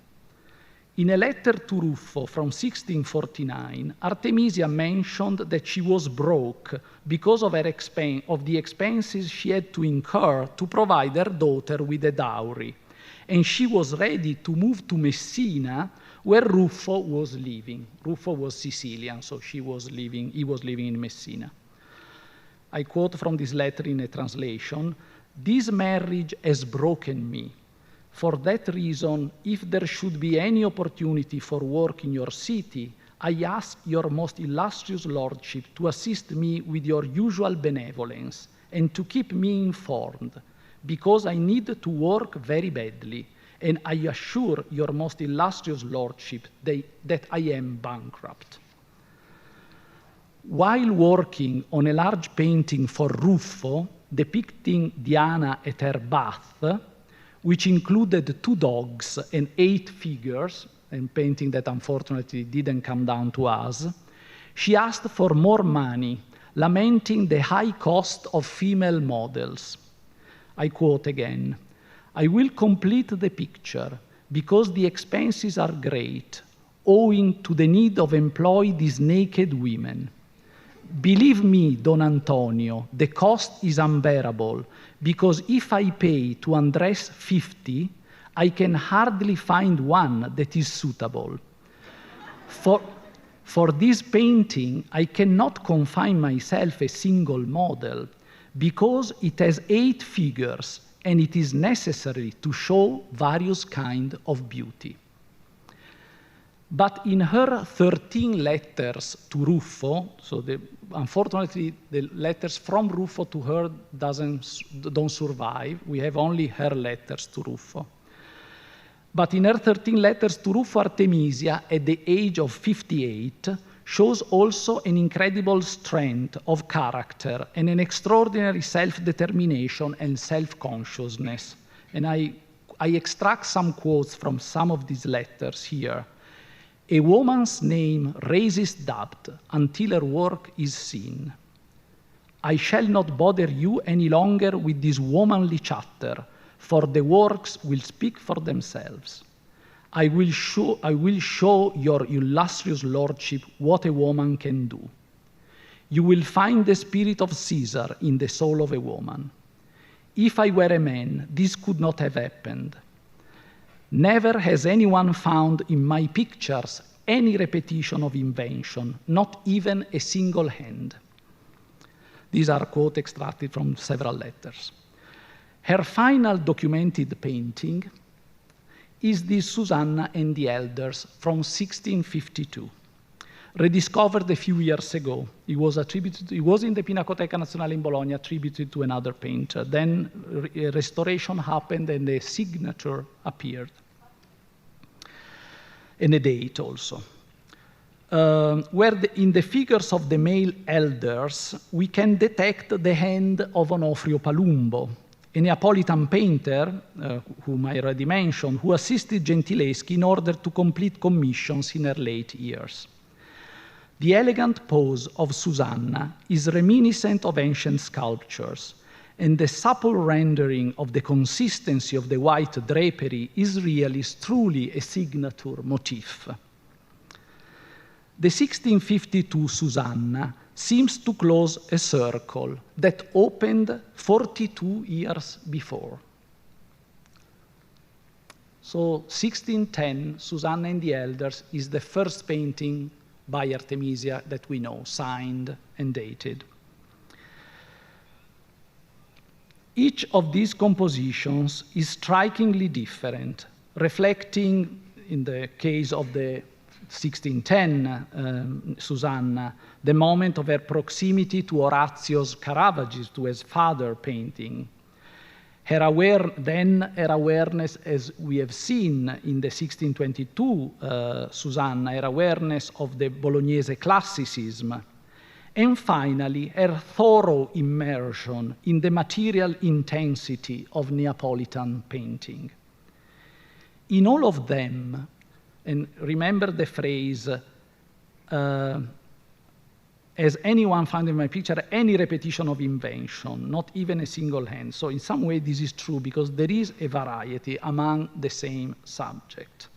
In a letter to Ruffo from 1649, Artemisia mentioned that she was broke because of the expenses she had to incur to provide her daughter with a dowry, and she was ready to move to Messina, where Ruffo was living. Ruffo was Sicilian, so he was living in Messina. I quote from this letter in a translation: "This marriage has broken me. For that reason, if there should be any opportunity for work in your city, I ask your most illustrious lordship to assist me with your usual benevolence and to keep me informed, because I need to work very badly, and I assure your most illustrious lordship that I am bankrupt." While working on a large painting for Ruffo depicting Diana at her bath, which included 2 dogs and 8 figures, a painting that unfortunately didn't come down to us, she asked for more money, lamenting the high cost of female models. I quote again: "I will complete the picture because the expenses are great, owing to the need of employ these naked women. Believe me, Don Antonio, the cost is unbearable, because if I pay to undress 50, I can hardly find one that is suitable. For this painting, I cannot confine myself a single model, because it has 8 figures, and it is necessary to show various kinds of beauty." But in her 13 letters to Ruffo, so unfortunately the letters from Ruffo to her don't survive. We have only her letters to Ruffo. But in her 13 letters to Ruffo, Artemisia, at the age of 58, shows also an incredible strength of character and an extraordinary self-determination and self-consciousness. And I extract some quotes from some of these letters here. A woman's name raises doubt until her work is seen. I shall not bother you any longer with this womanly chatter, for the works will speak for themselves. I will show your illustrious lordship what a woman can do. You will find the spirit of Caesar in the soul of a woman. If I were a man, this could not have happened. Never has anyone found in my pictures any repetition of invention, not even a single hand. These are quotes extracted from several letters. Her final documented painting is this Susanna and the Elders from 1652, rediscovered a few years ago. It was in the Pinacoteca Nazionale in Bologna, attributed to another painter. Then restoration happened and the signature appeared. And a date also. In the figures of the male elders, we can detect the hand of Onofrio Palumbo, a Neapolitan painter, whom I already mentioned, who assisted Gentileschi in order to complete commissions in her late years. The elegant pose of Susanna is reminiscent of ancient sculptures, and the supple rendering of the consistency of the white drapery is really, truly a signature motif. The 1652 Susanna seems to close a circle that opened 42 years before. So 1610, Susanna and the Elders is the first painting by Artemisia that we know, signed and dated. Each of these compositions is strikingly different, reflecting, in the case of the 1610 Susanna, the moment of her proximity to Orazio's Caravaggio's, to his father painting. Her awareness, as we have seen in the 1622 Susanna, her awareness of the Bolognese classicism, and finally, her thorough immersion in the material intensity of Neapolitan painting. In all of them, and remember the phrase, as anyone found in my picture, any repetition of invention, not even a single hand. So in some way this is true because there is a variety among the same subject.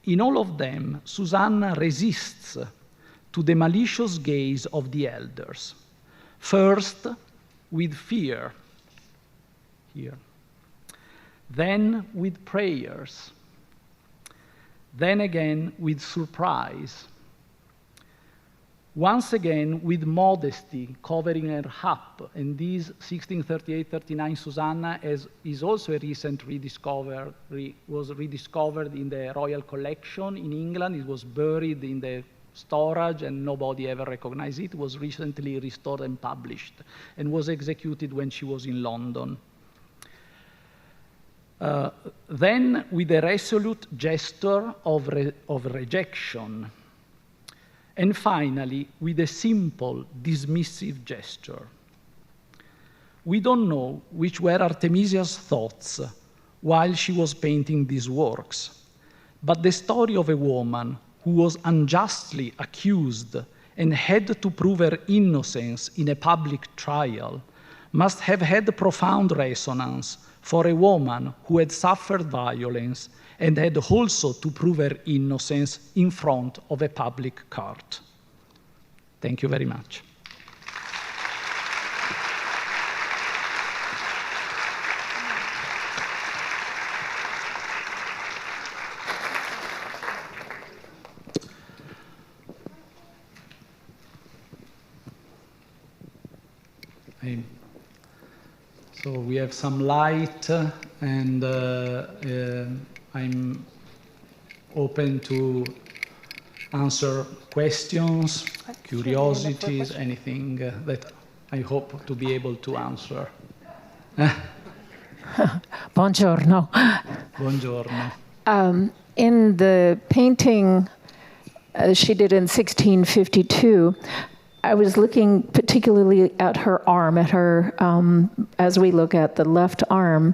In all of them, Susanna resists to the malicious gaze of the elders. First, with fear, here. Then with prayers. Then again with surprise. Once again with modesty covering her up. And this 1638-39 Susanna is also a recent rediscovery, was rediscovered in the Royal Collection in England. It was buried in the storage and nobody ever recognized it. It was recently restored and published and was executed when she was in London. Then with a resolute gesture of rejection. And finally, with a simple, dismissive gesture. We don't know which were Artemisia's thoughts while she was painting these works, but the story of a woman who was unjustly accused and had to prove her innocence in a public trial must have had profound resonance for a woman who had suffered violence and had also to prove her innocence in front of a public court. Thank you very much. So we have some light, and I'm open to answer questions, curiosities, anything that I hope to be able to answer. Buongiorno. Buongiorno. In the painting she did in 1652, I was looking particularly at her arm, at her, as we look at the left arm,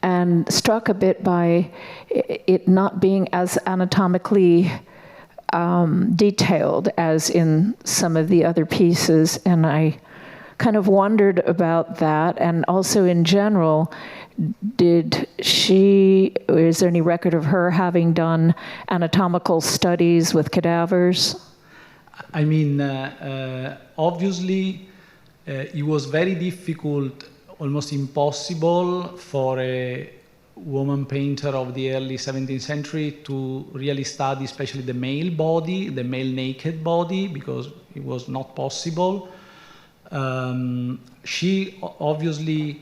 and struck a bit by it not being as anatomically detailed as in some of the other pieces, and I kind of wondered about that. And also in general, is there any record of her having done anatomical studies with cadavers? I mean, obviously, it was very difficult, almost impossible for a woman painter of the early 17th century to really study, especially the male body, the male naked body, because it was not possible. She obviously,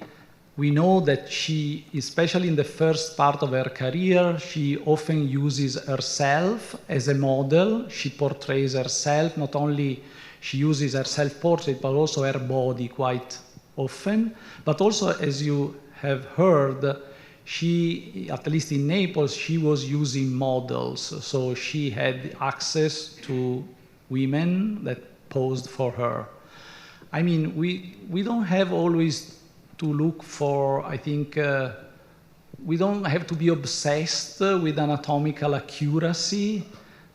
we know that she, especially in the first part of her career, she often uses herself as a model. She portrays herself, not only she uses her self-portrait, but also her body quite often. But also, as you have heard, she, at least in Naples, she was using models. So she had access to women that posed for her. I mean, we don't have always to look for, I think, we don't have to be obsessed with anatomical accuracy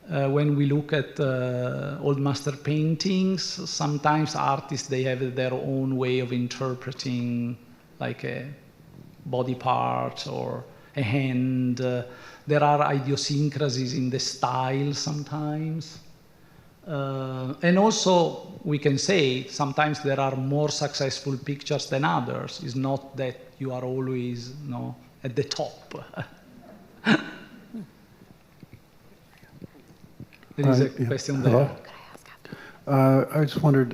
when we look at old master paintings. Sometimes artists, they have their own way of interpreting like a body part or a hand. There are idiosyncrasies in the style sometimes. And also, we can say sometimes there are more successful pictures than others. It's not that you are always, you know, at the top. There is a question there. I just wondered,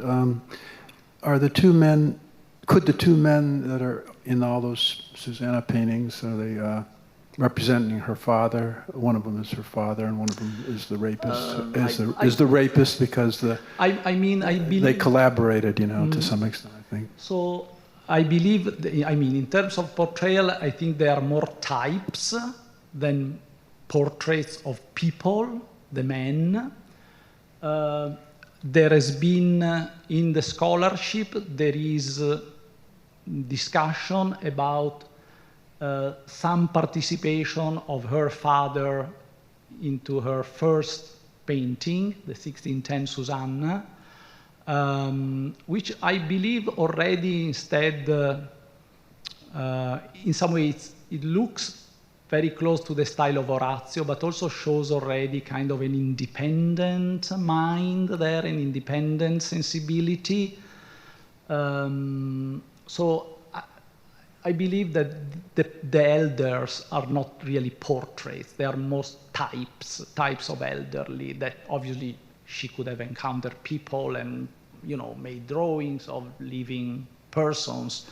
are the two men, could the two men that are in all those Susanna paintings, are they representing her father? One of them is her father, and one of them is the rapist. Is the rapist because I believe they collaborated, you know, to some extent, I think. So I believe, in terms of portrayal, I think there are more types than portraits of people, the men. There has been, in the scholarship, there is discussion about some participation of her father into her first painting, the 1610 Susanna, which I believe already instead, in some ways, it looks very close to the style of Orazio, but also shows already kind of an independent mind there, an independent sensibility. So I believe that the elders are not really portraits. They are most types of elderly that obviously she could have encountered people and, you know, made drawings of living persons.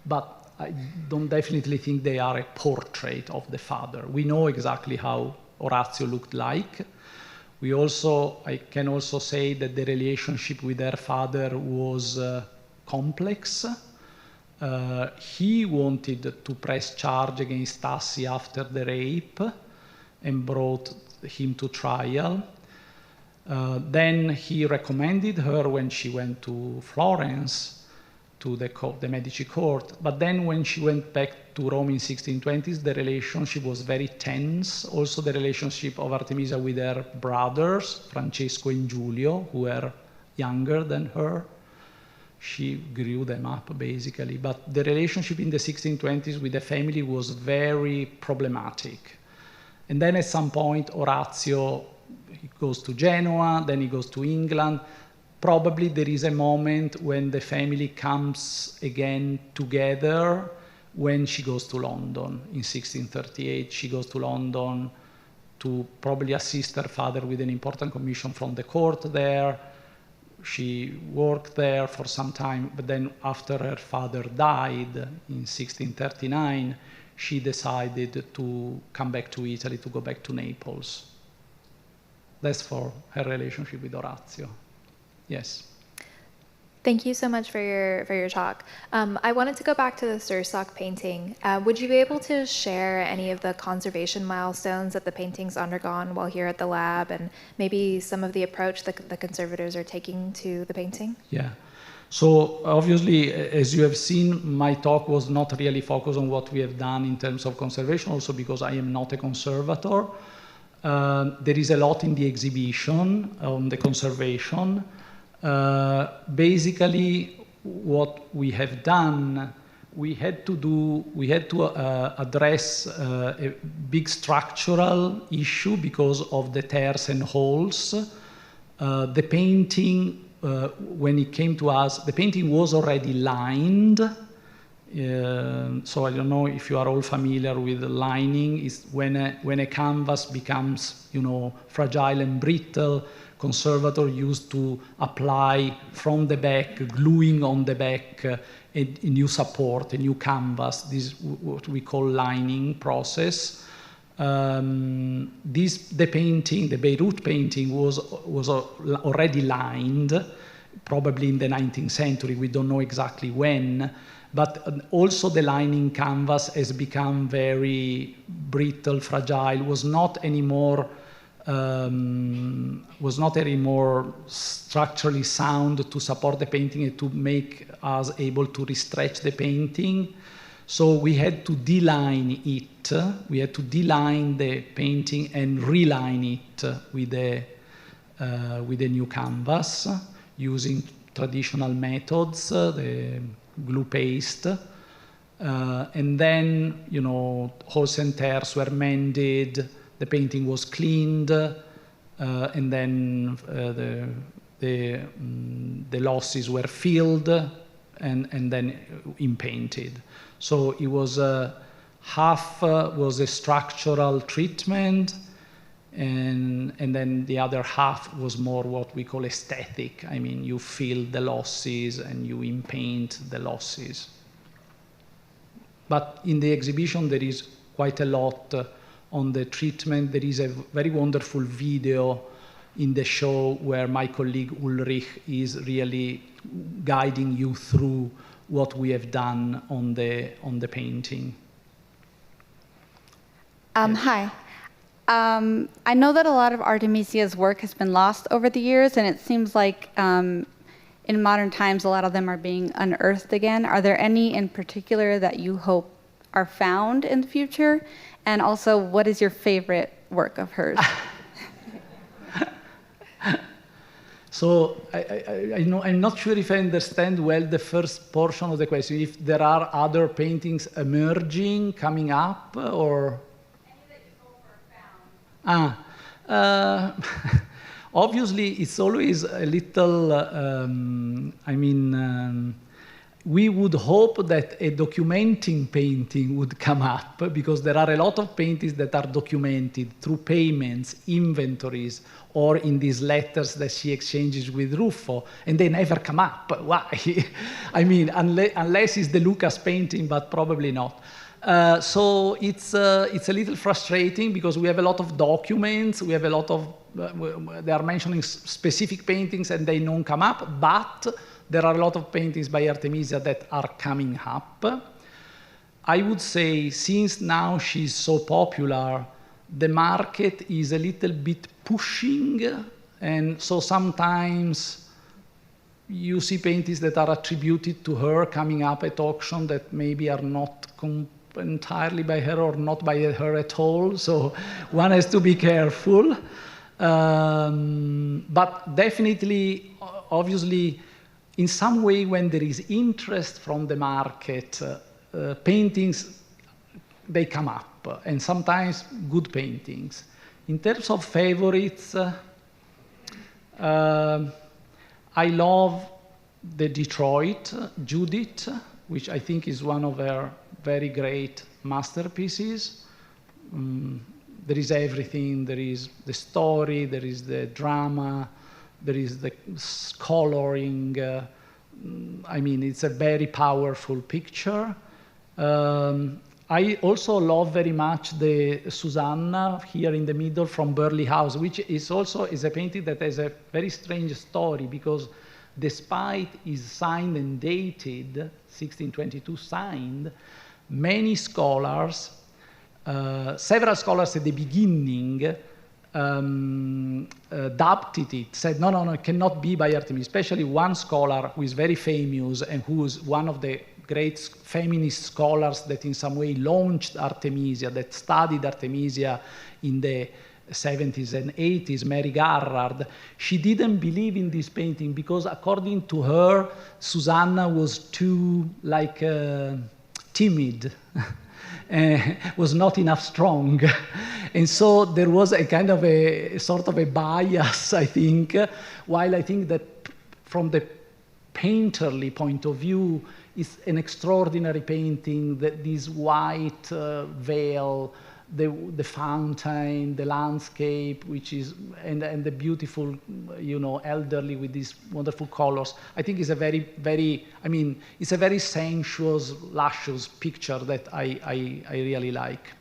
But I don't definitely think they are a portrait of the father. We know exactly how Orazio looked like. I can also say that the relationship with her father was complex. He wanted to press charge against Tassi after the rape and brought him to trial. Then he recommended her when she went to Florence to the Medici court. But then when she went back to Rome in 1620s, the relationship was very tense. Also the relationship of Artemisia with her brothers, Francesco and Giulio, who were younger than her. She grew them up, basically. But the relationship in the 1620s with the family was very problematic. And then at some point, Orazio, he goes to Genoa, then he goes to England. Probably there is a moment when the family comes again together when she goes to London in 1638. She goes to London to probably assist her father with an important commission from the court there. She worked there for some time, but then after her father died in 1639, she decided to come back to Italy, to go back to Naples. That's for her relationship with Orazio. Yes. Thank you so much for your talk. I wanted to go back to the Surstock painting. Would you be able to share any of the conservation milestones that the painting's undergone while here at the lab, and maybe some of the approach that the conservators are taking to the painting? Yeah. So obviously, as you have seen, my talk was not really focused on what we have done in terms of conservation, also because I am not a conservator. There is a lot in the exhibition on the conservation. Basically, what we have done, we had to address a big structural issue because of the tears and holes. The painting, when it came to us, the painting was already lined. So I don't know if you are all familiar with the lining. Is when a canvas becomes, fragile and brittle. Conservator used to apply from the back, gluing on the back a new support, a new canvas. This is what we call lining process. The painting, the Beirut painting, was already lined, probably in the 19th century. We don't know exactly when. But also the lining canvas has become very brittle, fragile, was not anymore structurally sound to support the painting and to make us able to restretch the painting. So we had to deline it. We had to deline the painting and reline it with a new canvas using traditional methods, the glue paste. And then, holes and tears were mended. The painting was cleaned, and then the losses were filled and then impainted. So it was half was a structural treatment, and then the other half was more what we call aesthetic. I mean, you fill the losses and you impaint the losses. But in the exhibition, there is quite a lot on the treatment. There is a very wonderful video in the show where my colleague Ulrich is really guiding you through what we have done on the painting. Hi. I know that a lot of Artemisia's work has been lost over the years, and it seems like in modern times a lot of them are being unearthed again. Are there any in particular that you hope are found in the future? And also, what is your favorite work of hers? So I'm not sure if I understand well the first portion of the question. If there are other paintings emerging, coming up, or? Any that you hope are found. Obviously, it's always a little, we would hope that a documenting painting would come up, because there are a lot of paintings that are documented through payments, inventories, or in these letters that she exchanges with Ruffo, and they never come up. Why? Unless it's the Lucas painting, but probably not. So it's a little frustrating because we have a lot of documents, we have a lot of, they are mentioning specific paintings and they don't come up, but there are a lot of paintings by Artemisia that are coming up. I would say, since now she's so popular, the market is a little bit pushing, and so sometimes you see paintings that are attributed to her coming up at auction that maybe are not entirely by her or not by her at all, so one has to be careful. But definitely, obviously, in some way, when there is interest from the market, paintings, they come up, and sometimes good paintings. In terms of favorites, I love the Detroit Judith, which I think is one of her very great masterpieces. There is everything. There is the story, there is the drama, there is the coloring. It's a very powerful picture. I I also love very much the Susanna here in the middle from Burley House, which is also a painting that has a very strange story, because despite is signed and dated, 1622 signed, many scholars, several scholars at the beginning doubted it, said, no, it cannot be by Artemisia, especially one scholar who is very famous and who is one of the great feminist scholars that in some way launched Artemisia, that studied Artemisia in the 70s and 80s, Mary Garrard. She didn't believe in this painting because according to her, Susanna was too timid, was not enough strong. And so there was a kind of a sort of a bias, I think, while I think that from the painterly point of view, it's an extraordinary painting, that this white veil, the fountain, the landscape, which is, and the beautiful, elderly with these wonderful colors. I think it's a very, it's a very sensuous, luscious picture that I really like.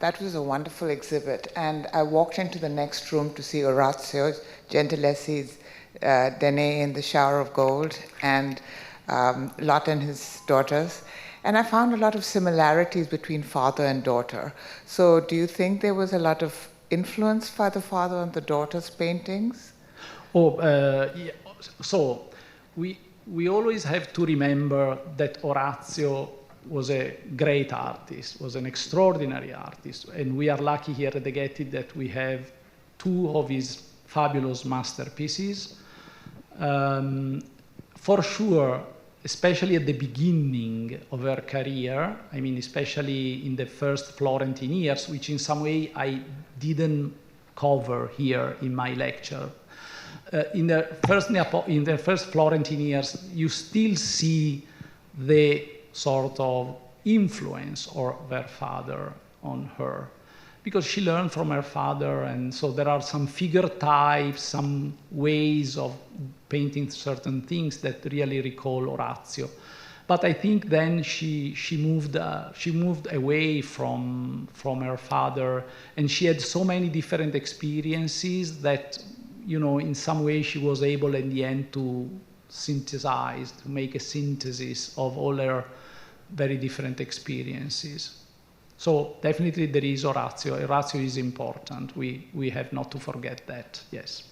That was a wonderful exhibit, and I walked into the next room to see Orazio Gentileschi's Danae in the Shower of Gold, and Lot and his daughters, and I found a lot of similarities between father and daughter. So do you think there was a lot of influence by the father on the daughter's paintings? Yeah. So we always have to remember that Orazio was a great artist, was an extraordinary artist, and we are lucky here at the Getty that we have two of his fabulous masterpieces. For sure, especially at the beginning of her career, especially in the first Florentine years, which in some way I didn't cover here in my lecture. In the first Florentine years, you still see the sort of influence of her father on her, because she learned from her father, and so there are some figure types, some ways of painting certain things that really recall Orazio. But I think then she moved away from her father, and she had so many different experiences that, in some way she was able in the end to synthesize, to make a synthesis of all her very different experiences. So definitely there is Orazio. Orazio is important. We have not to forget that, yes.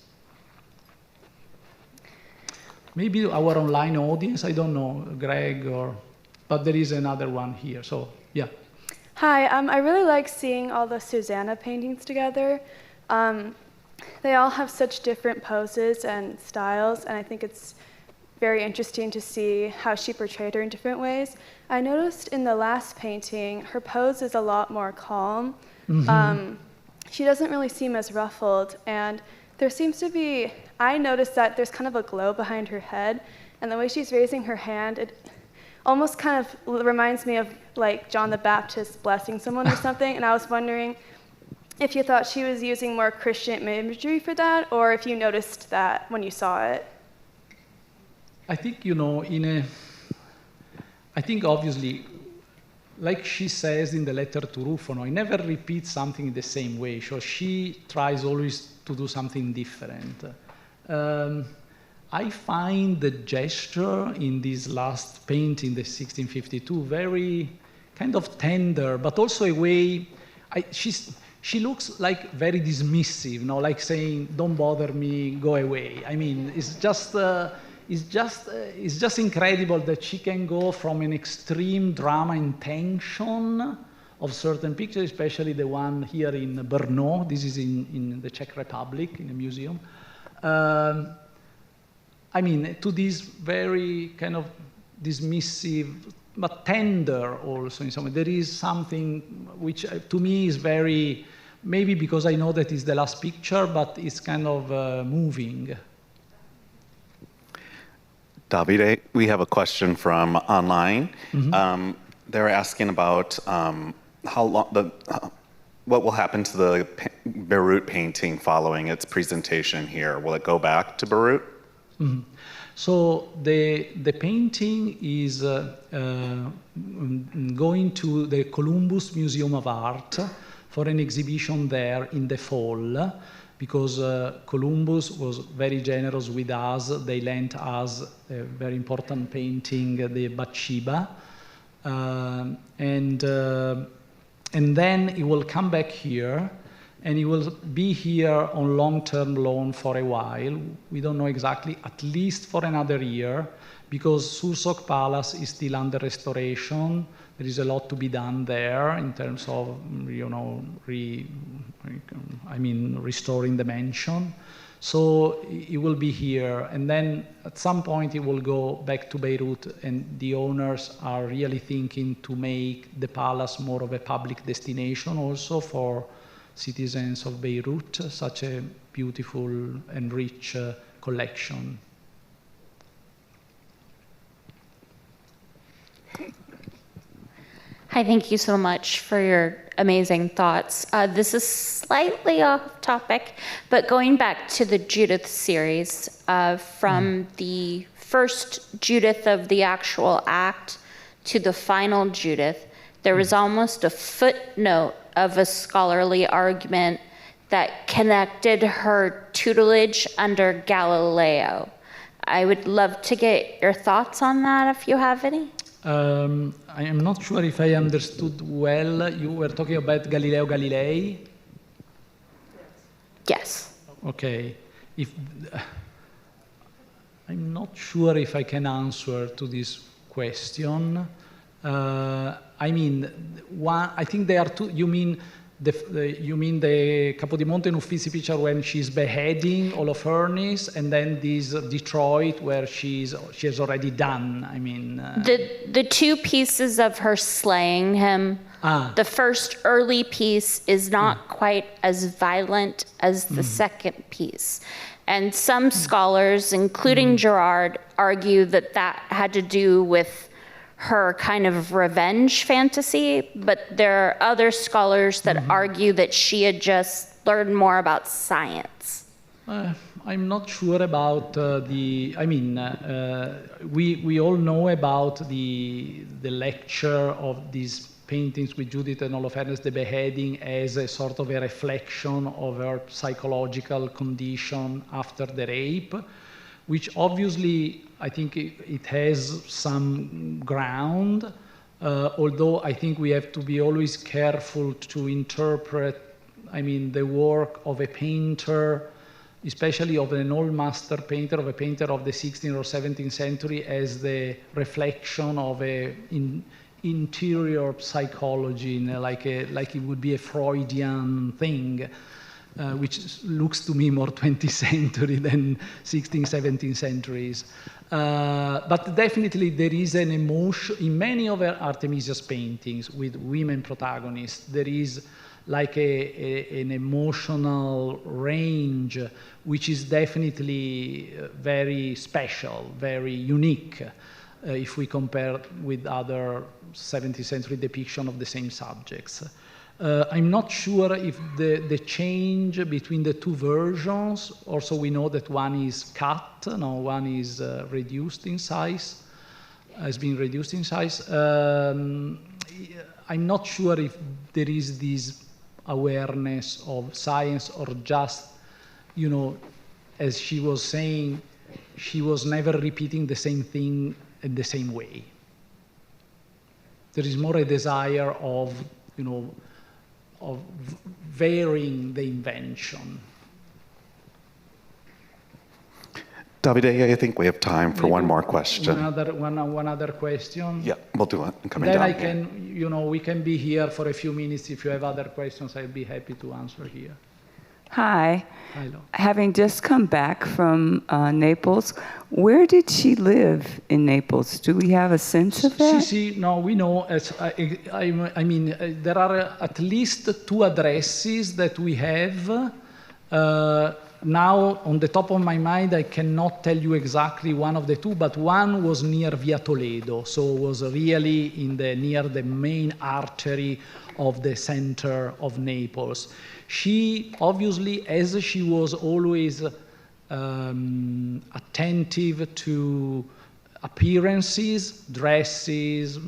Maybe our online audience, I don't know, Greg, but there is another one here, so yeah. Hi, I really like seeing all the Susanna paintings together. They all have such different poses and styles, and I think it's very interesting to see how she portrayed her in different ways. I noticed in the last painting, her pose is a lot more calm. Mm-hmm. She doesn't really seem as ruffled, and there seems to be, I noticed that there's kind of a glow behind her head, and the way she's raising her hand, it almost kind of reminds me of like John the Baptist blessing someone or something, and I was wondering if you thought she was using more Christian imagery for that, or if you noticed that when you saw it. I think, I think obviously, like she says in the letter to Ruffo, I never repeat something in the same way, so she tries always to do something different. I find the gesture in this last painting, the 1652, very kind of tender, but also a way, she looks like very dismissive, like saying, don't bother me, go away. It's just incredible that she can go from an extreme drama and tension of certain pictures, especially the one here in Brno. This is in the Czech Republic, in a museum. To this very kind of dismissive, but tender also in some way. There is something which to me is very, maybe because I know that it's the last picture, but it's kind of moving. Davide, we have a question from online. Mm-hmm. They're asking about how long what will happen to the Beirut painting following its presentation here? Will it go back to Beirut? Mm-hmm. So the painting is going to the Columbus Museum of Art for an exhibition there in the fall, because Columbus was very generous with us. They lent us a very important painting, the Bathsheba. And then it will come back here, and it will be here on long-term loan for a while. We don't know exactly, at least for another year, because Sursock Palace is still under restoration. There is a lot to be done there in terms of, restoring the mansion. So it will be here, and then at some point it will go back to Beirut, and the owners are really thinking to make the palace more of a public destination also for citizens of Beirut, such a beautiful and rich collection. Hi, thank you so much for your amazing thoughts. This is slightly off topic, but going back to the Judith series, from the first Judith of the actual act to the final Judith, there was almost a footnote of a scholarly argument that connected her tutelage under Galileo. I would love to get your thoughts on that if you have any. I am not sure if I understood well. You were talking about Galileo Galilei? Yes. Okay. I'm not sure if I can answer to this question. I think there are two. You mean the Capodimonte and Uffizi picture when she's beheading Holofernes, and then this Detroit where she has already done. The two pieces of her slaying him. The first early piece is not quite as violent as the second piece, and some scholars, including Gerard, argue that that had to do with her kind of revenge fantasy, but there are other scholars that argue that she had just learned more about science. I'm not sure about we all know about the lecture of these paintings with Judith and Holofernes, the beheading, as a sort of a reflection of her psychological condition after the rape, which obviously I think it has some ground, although I think we have to be always careful to interpret, the work of a painter, especially of an old master painter, of a painter of the 16th or 17th century, as the reflection of an interior psychology, like it would be a Freudian thing. Which looks to me more 20th century than 16th, 17th centuries. But definitely there is an emotion, in many of Artemisia's paintings with women protagonists, there is like an emotional range which is definitely very special, very unique, if we compare with other 17th century depiction of the same subjects. I'm not sure if the change between the two versions, also we know that one is cut, one is reduced in size, has been reduced in size. I'm not sure if there is this awareness of science or just, as she was saying, she was never repeating the same thing in the same way. There is more a desire of, of varying the invention. Davide, I think we have time for one more question. One other question. Yeah, we'll do it. Then I can, we can be here for a few minutes. If you have other questions, I'll be happy to answer here. Hi. Hello. Having just come back from Naples, where did she live in Naples? Do we have a sense of that? No, we know. There are at least two addresses that we have. Now, on the top of my mind, I cannot tell you exactly one of the two, but one was near Via Toledo, so it was really near the main artery of the center of Naples. She, obviously, as she was always attentive to appearances, dresses,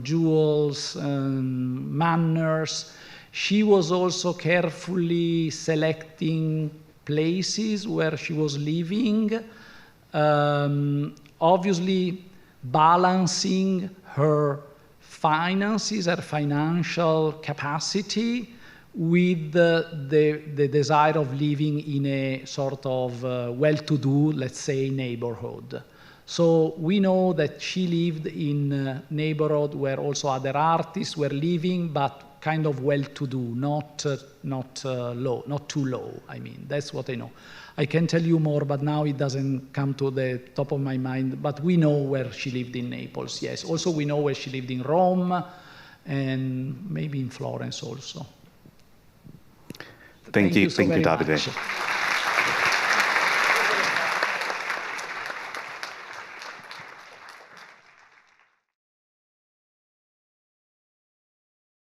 jewels, manners. She was also carefully selecting places where she was living, obviously balancing her finances, her financial capacity with the desire of living in a sort of well-to-do, let's say, neighborhood. So we know that she lived in a neighborhood where also other artists were living, but kind of well-to-do, not low, not too low. I mean, that's what I know. I can tell you more, but now it doesn't come to the top of my mind. But we know where she lived in Naples, yes. Also, we know where she lived in Rome, and maybe in Florence also. Thank you, so very Davide. much.